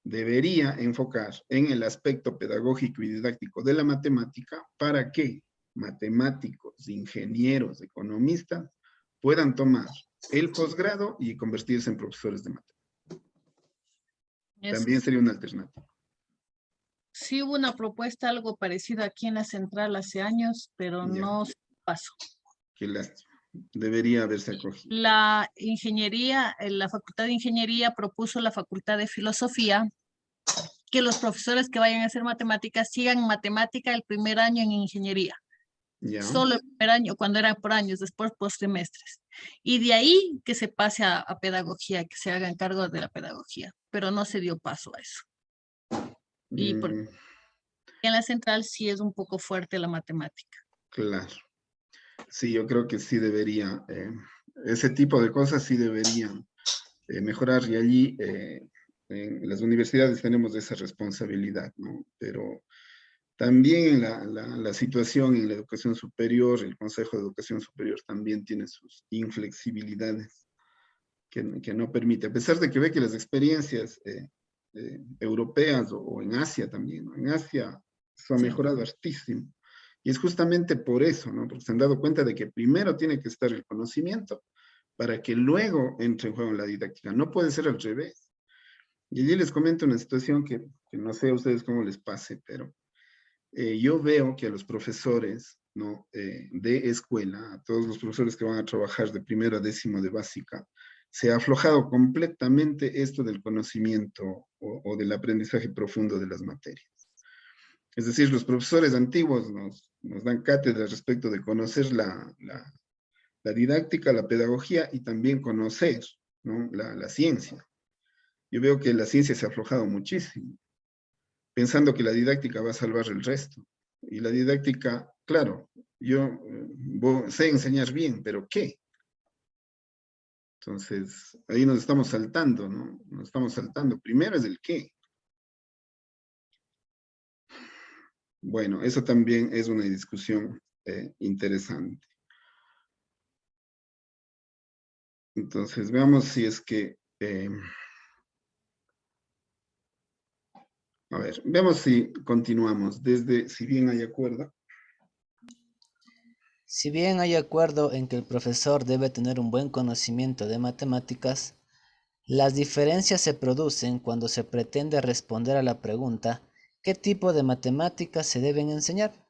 debería enfocar en el aspecto pedagógico y didáctico de la matemática para que matemáticos, ingenieros, economistas puedan tomar el posgrado y convertirse en profesores de matemáticas. También sería una alternativa. Sí hubo una propuesta algo parecida aquí en la central hace años, pero no se pasó. Qué lástima. Debería haberse acogido. La ingeniería, la Facultad de Ingeniería propuso la Facultad de Filosofía que los profesores que vayan a hacer matemáticas sigan matemática el primer año en ingeniería. Solo el primer año, cuando era por años, después por semestres. Y de ahí que se pase a pedagogía, que se hagan cargo de la pedagogía, pero no se dio paso a eso. Y en la central sí es un poco fuerte la matemática. Claro. Sí, yo creo que sí debería, ese tipo de cosas sí deberían mejorar y allí en las universidades tenemos esa responsabilidad, ¿no? Pero también la situación en la educación superior, el Consejo de Educación Superior también tiene sus inflexibilidades que no permite, a pesar de que ve que las experiencias europeas o en Asia también, ¿no? En Asia eso ha mejorado hartísimo. Y es justamente por eso, ¿no? Porque se han dado cuenta de que primero tiene que estar el conocimiento para que luego entre en juego la didáctica. No puede ser al revés. Y allí les comento una situación que no sé a ustedes cómo les pase, pero yo veo que a los profesores, ¿no? De escuela, a todos los profesores que van a trabajar de primero a décimo de básica, se ha aflojado completamente esto del conocimiento o del aprendizaje profundo de las materias. Es decir, los profesores antiguos nos dan cátedra respecto de conocer la didáctica, la pedagogía y también conocer, ¿no? la ciencia. Yo veo que la ciencia se ha aflojado muchísimo, pensando que la didáctica va a salvar el resto. Y la didáctica, claro, yo sé enseñar bien, pero ¿qué? Entonces, ahí nos estamos saltando, ¿no? Nos estamos saltando. Primero es el qué. Bueno, eso también es una discusión interesante. Entonces, veamos si es que... a ver, veamos si continuamos desde, si bien hay acuerdo. Si bien hay acuerdo en que el profesor debe tener un buen conocimiento de matemáticas, las diferencias se producen cuando se pretende responder a la pregunta ¿qué tipo de matemáticas se deben enseñar?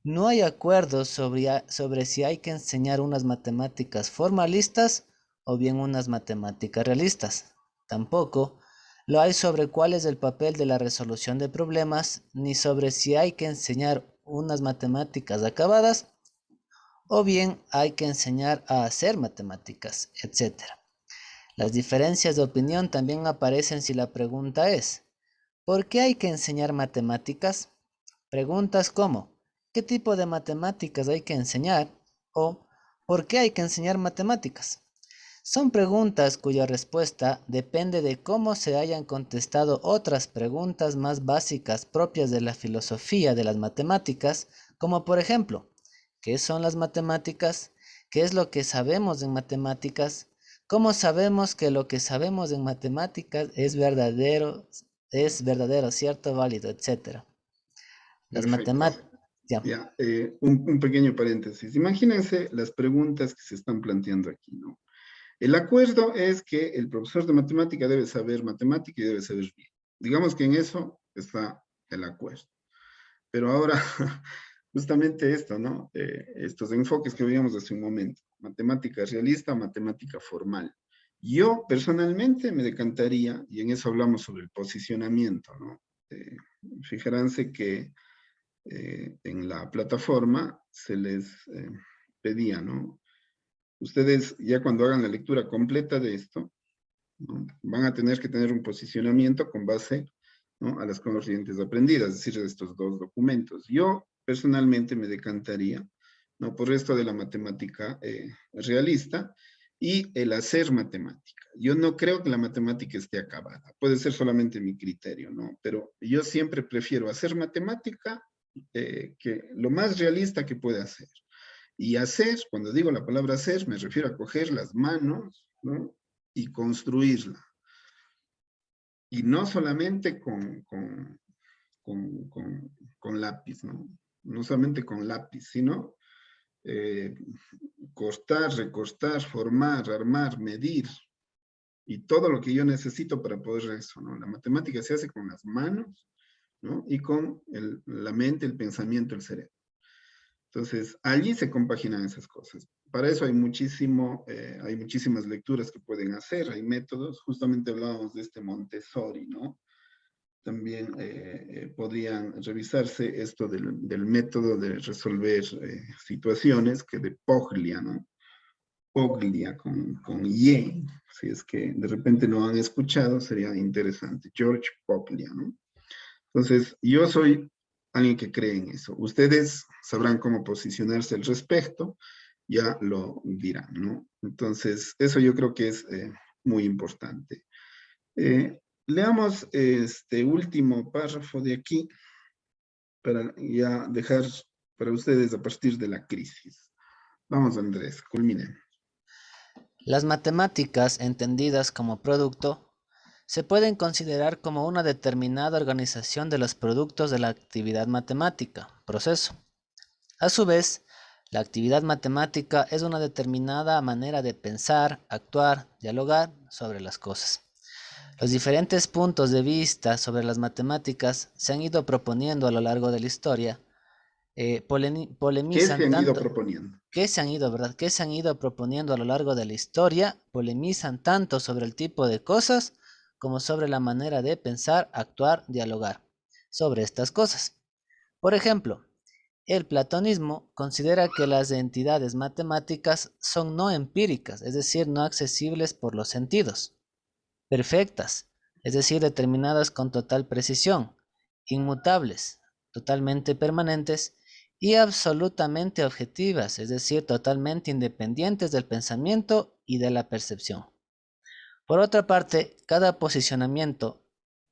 No hay acuerdo sobre si hay que enseñar unas matemáticas formalistas o bien unas matemáticas realistas. Tampoco lo hay sobre cuál es el papel de la resolución de problemas, ni sobre si hay que enseñar unas matemáticas acabadas o bien hay que enseñar a hacer matemáticas, etc. Las diferencias de opinión también aparecen si la pregunta es ¿por qué hay que enseñar matemáticas? Preguntas como ¿qué tipo de matemáticas hay que enseñar? O ¿por qué hay que enseñar matemáticas? Son preguntas cuya respuesta depende de cómo se hayan contestado otras preguntas más básicas propias de la filosofía de las matemáticas, como por ejemplo, ¿qué son las matemáticas? ¿Qué es lo que sabemos en matemáticas? ¿Cómo sabemos que lo que sabemos en matemáticas es verdadero, cierto, válido, etcétera? Las matemáticas... Ya, un pequeño paréntesis. Imagínense las preguntas que se están planteando aquí, ¿no? El acuerdo es que el profesor de matemática debe saber matemática y debe saber bien. Digamos que en eso está el acuerdo. Pero ahora, justamente esto, ¿no? Estos enfoques que veíamos hace un momento. Matemática realista, matemática formal. Yo personalmente me decantaría, y en eso hablamos sobre el posicionamiento, ¿no? Fijaranse que en la plataforma se les pedía, ¿no? Ustedes ya cuando hagan la lectura completa de esto, ¿no? Van a tener que tener un posicionamiento con base, ¿no? A las corrientes aprendidas, es decir, de estos dos documentos. Yo personalmente me decantaría, ¿no? Por esto de la matemática realista y el hacer matemática. Yo no creo que la matemática esté acabada, puede ser solamente mi criterio, ¿no? Pero yo siempre prefiero hacer matemática que lo más realista que pueda hacer. Y hacer, cuando digo la palabra hacer, me refiero a coger las manos, ¿no? Y construirla. Y no solamente con lápiz, ¿no? No solamente con lápiz, sino cortar, recortar, formar, armar, medir. Y todo lo que yo necesito para poder eso, ¿no? La matemática se hace con las manos, ¿no? Y con la mente, el pensamiento, el cerebro. Entonces, allí se compaginan esas cosas. Para eso hay muchísimas lecturas que pueden hacer, hay métodos, justamente hablábamos de este Montessori, ¿no? También podrían revisarse esto del método de resolver situaciones, que de Poglia, ¿no? Poglia con Y, si es que de repente no han escuchado, sería interesante. George Poglia, ¿no? Entonces, yo soy alguien que cree en eso. Ustedes sabrán cómo posicionarse al respecto, ya lo dirán, ¿no? Entonces, eso yo creo que es muy importante. Leamos este último párrafo de aquí para ya dejar para ustedes a partir de la crisis. Vamos, Andrés, culminen. Las matemáticas, entendidas como producto, se pueden considerar como una determinada organización de los productos de la actividad matemática, proceso. A su vez, la actividad matemática es una determinada manera de pensar, actuar, dialogar sobre las cosas. Los diferentes puntos de vista sobre las matemáticas se han ido proponiendo a lo largo de la historia, ¿Qué polemizan se han ido tanto, proponiendo? que se han ido, ¿verdad? Que se han ido proponiendo a lo largo de la historia, polemizan tanto sobre el tipo de cosas como sobre la manera de pensar, actuar, dialogar sobre estas cosas. Por ejemplo, el platonismo considera que las entidades matemáticas son no empíricas, es decir, no accesibles por los sentidos, perfectas, es decir, determinadas con total precisión, inmutables, totalmente permanentes y absolutamente objetivas, es decir, totalmente independientes del pensamiento y de la percepción. Por otra parte, cada posicionamiento,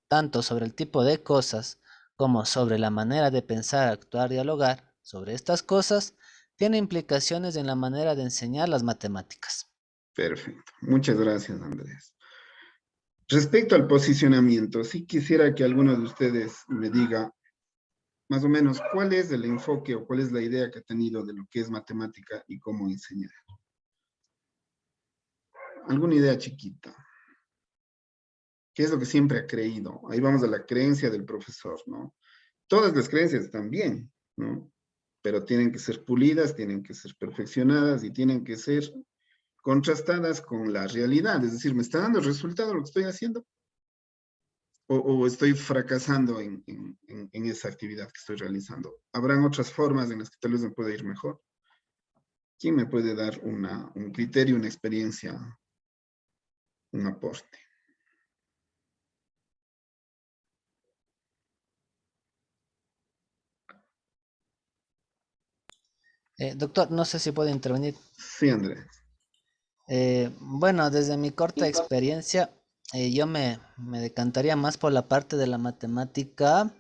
tanto sobre el tipo de cosas como sobre la manera de pensar, actuar, dialogar sobre estas cosas, tiene implicaciones en la manera de enseñar las matemáticas. Perfecto. Muchas gracias, Andrés. Respecto al posicionamiento, sí quisiera que alguno de ustedes me diga más o menos cuál es el enfoque o cuál es la idea que ha tenido de lo que es matemática y cómo enseñar. Alguna idea chiquita. ¿Qué es lo que siempre ha creído? Ahí vamos a la creencia del profesor, ¿no? Todas las creencias están bien, ¿no? Pero tienen que ser pulidas, tienen que ser perfeccionadas y tienen que ser contrastadas con la realidad. Es decir, ¿me está dando resultado lo que estoy haciendo? ¿O estoy fracasando en esa actividad que estoy realizando? ¿Habrán otras formas en las que tal vez me pueda ir mejor? ¿Quién me puede dar un criterio, una experiencia, un aporte? Doctor, no sé si puede intervenir. Sí, Andrés. Bueno, desde mi corta experiencia, yo me decantaría más por la parte de la matemática.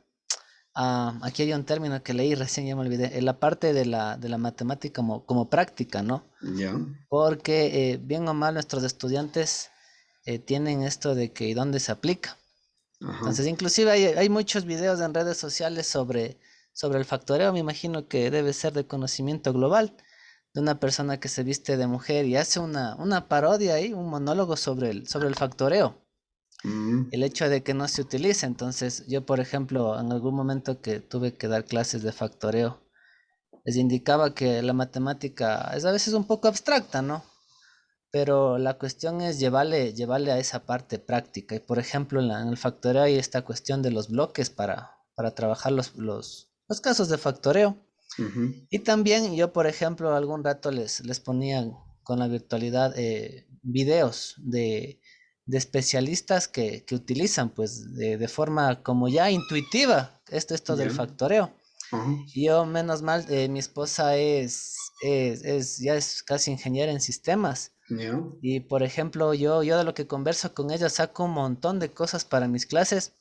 Aquí hay un término que leí recién, ya me olvidé. La parte de la matemática como práctica, ¿no? Ya. Porque bien o mal nuestros estudiantes tienen esto de que ¿y dónde se aplica? Ajá. Entonces, inclusive hay muchos videos en redes sociales sobre el factoreo. Me imagino que debe ser de conocimiento global, de una persona que se viste de mujer y hace una parodia ahí, un monólogo sobre el factoreo. El hecho de que no se utilice. Entonces, yo, por ejemplo, en algún momento que tuve que dar clases de factoreo, les indicaba que la matemática es a veces un poco abstracta, ¿no? Pero la cuestión es llevarle a esa parte práctica. Y por ejemplo, en el factoreo hay esta cuestión de los bloques para trabajar los casos de factoreo. Y también yo, por ejemplo, algún rato les ponía con la virtualidad videos de especialistas que utilizan pues de forma como ya intuitiva esto del factoreo. Y yo, menos mal, mi esposa ya es casi ingeniera en sistemas. Y por ejemplo, yo de lo que converso con ella saco un montón de cosas para mis clases.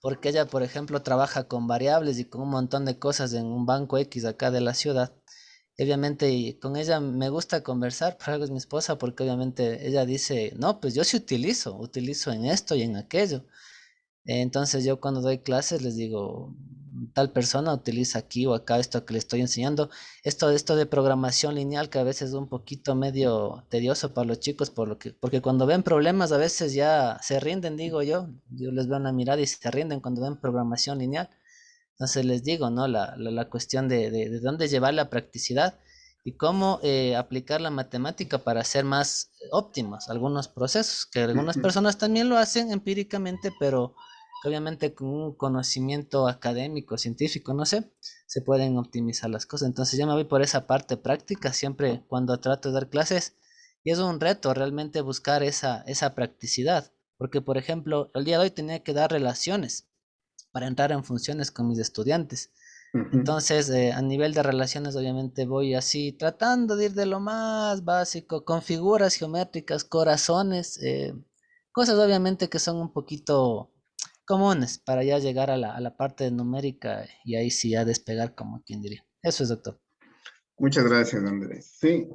Porque ella, por ejemplo, trabaja con variables y con un montón de cosas en un banco X acá de la ciudad. Obviamente con ella me gusta conversar, por algo es mi esposa, porque obviamente ella dice, no, pues yo sí utilizo en esto y en aquello. Entonces yo cuando doy clases les digo, tal persona utiliza aquí o acá esto que le estoy enseñando. Esto de programación lineal que a veces es un poquito medio tedioso para los chicos, porque cuando ven problemas a veces ya se rinden, digo yo. Yo les veo una mirada y se rinden cuando ven programación lineal. Entonces les digo, ¿no? La cuestión de dónde llevar la practicidad y cómo aplicar la matemática para hacer más óptimos algunos procesos, que algunas personas también lo hacen empíricamente, pero que obviamente con un conocimiento académico, científico, no sé, se pueden optimizar las cosas. Entonces yo me voy por esa parte práctica siempre cuando trato de dar clases y es un reto realmente buscar esa practicidad, porque por ejemplo, el día de hoy tenía que dar relaciones para entrar en funciones con mis estudiantes. Entonces, a nivel de relaciones, obviamente voy así tratando de ir de lo más básico, con figuras geométricas, corazones, Cosas obviamente que son un poquito comunes para ya llegar a la parte numérica y ahí sí ya despegar como quien diría. Eso es, doctor. Muchas gracias, Andrés. Sí.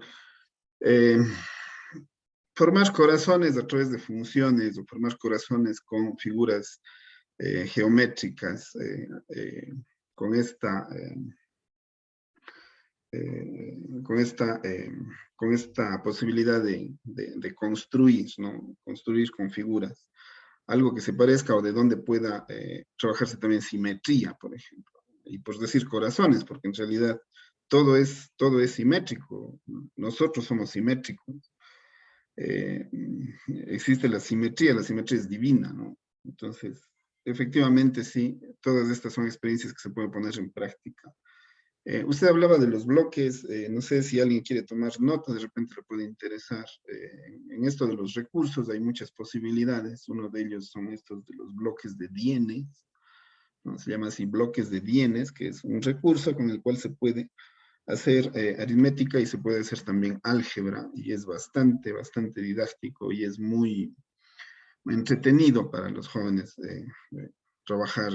Eh, Formar corazones a través de funciones o formar corazones con figuras geométricas, con esta, con esta posibilidad de construir, ¿no? Construir con figuras. Algo que se parezca o de donde pueda trabajarse también simetría, por ejemplo. Y por decir corazones, porque en realidad todo es simétrico. Nosotros somos simétricos. Existe la simetría es divina, ¿no? Entonces, efectivamente, sí, todas estas son experiencias que se pueden poner en práctica. Usted hablaba de los bloques, no sé si alguien quiere tomar nota, de repente le puede interesar. En esto de los recursos hay muchas posibilidades, uno de ellos son estos de los bloques de Dienes, ¿no? Se llama así bloques de Dienes, que es un recurso con el cual se puede hacer aritmética y se puede hacer también álgebra, y es bastante didáctico y es muy entretenido para los jóvenes trabajar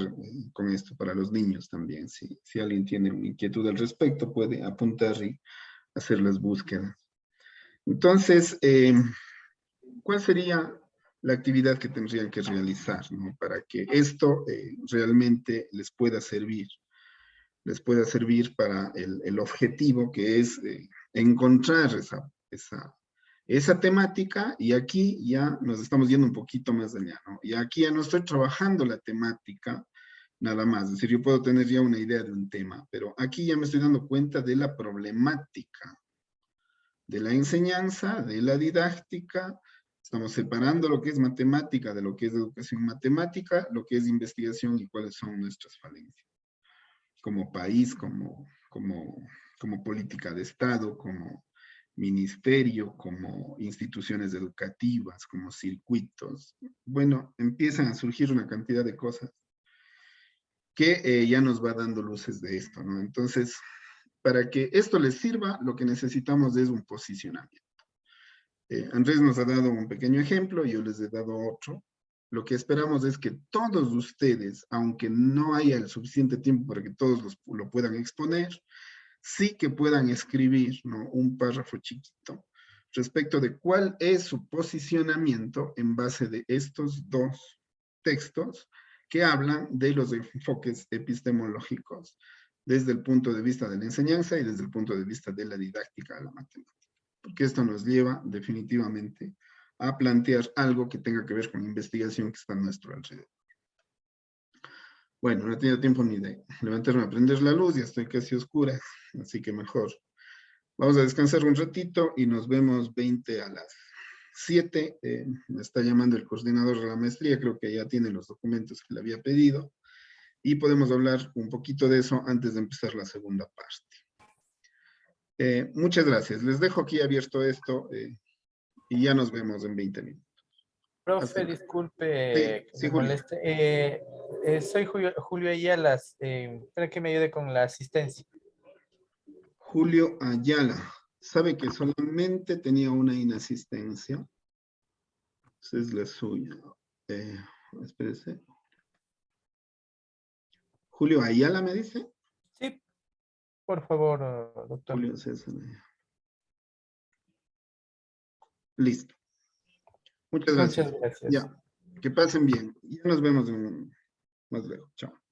con esto, para los niños también. Si alguien tiene una inquietud al respecto, puede apuntar y hacer las búsquedas. Entonces, ¿cuál sería la actividad que tendrían que realizar, ¿no? Para que esto realmente les pueda servir para el objetivo, que es encontrar esa temática, y aquí ya nos estamos yendo un poquito más allá, ¿no? Y aquí ya no estoy trabajando la temática nada más, es decir, yo puedo tener ya una idea de un tema, pero aquí ya me estoy dando cuenta de la problemática, de la enseñanza, de la didáctica. Estamos separando lo que es matemática de lo que es educación matemática, lo que es investigación y cuáles son nuestras falencias como país, como política de Estado, como ministerio, como instituciones educativas, como circuitos. Bueno, empiezan a surgir una cantidad de cosas que ya nos va dando luces de esto, ¿no? Entonces, para que esto les sirva, lo que necesitamos es un posicionamiento. Andrés nos ha dado un pequeño ejemplo, yo les he dado otro. Lo que esperamos es que todos ustedes, aunque no haya el suficiente tiempo para que todos lo puedan exponer, sí que puedan escribir, ¿no?, un párrafo chiquito respecto de cuál es su posicionamiento en base de estos dos textos que hablan de los enfoques epistemológicos desde el punto de vista de la enseñanza y desde el punto de vista de la didáctica de la matemática. Porque esto nos lleva definitivamente a plantear algo que tenga que ver con investigación que está a nuestro alrededor. Bueno, no he tenido tiempo ni de levantarme a prender la luz, ya estoy casi oscura, así que mejor. Vamos a descansar un ratito y nos vemos 20 a las 7. Me está llamando el coordinador de la maestría, creo que ya tiene los documentos que le había pedido, y podemos hablar un poquito de eso antes de empezar la segunda parte. Muchas gracias. Les dejo aquí abierto esto y ya nos vemos en 20 minutos. Profe, disculpe sí, que me moleste. Soy Julio Ayala. Espero que me ayude con la asistencia. Julio Ayala. Sabe que solamente tenía una inasistencia. Esa es la suya. Espérese. Julio Ayala, ¿me dice? Sí, por favor, doctor. Julio César. Listo. Muchas gracias. Muchas gracias. Ya, que pasen bien. Ya nos vemos más luego. Chao.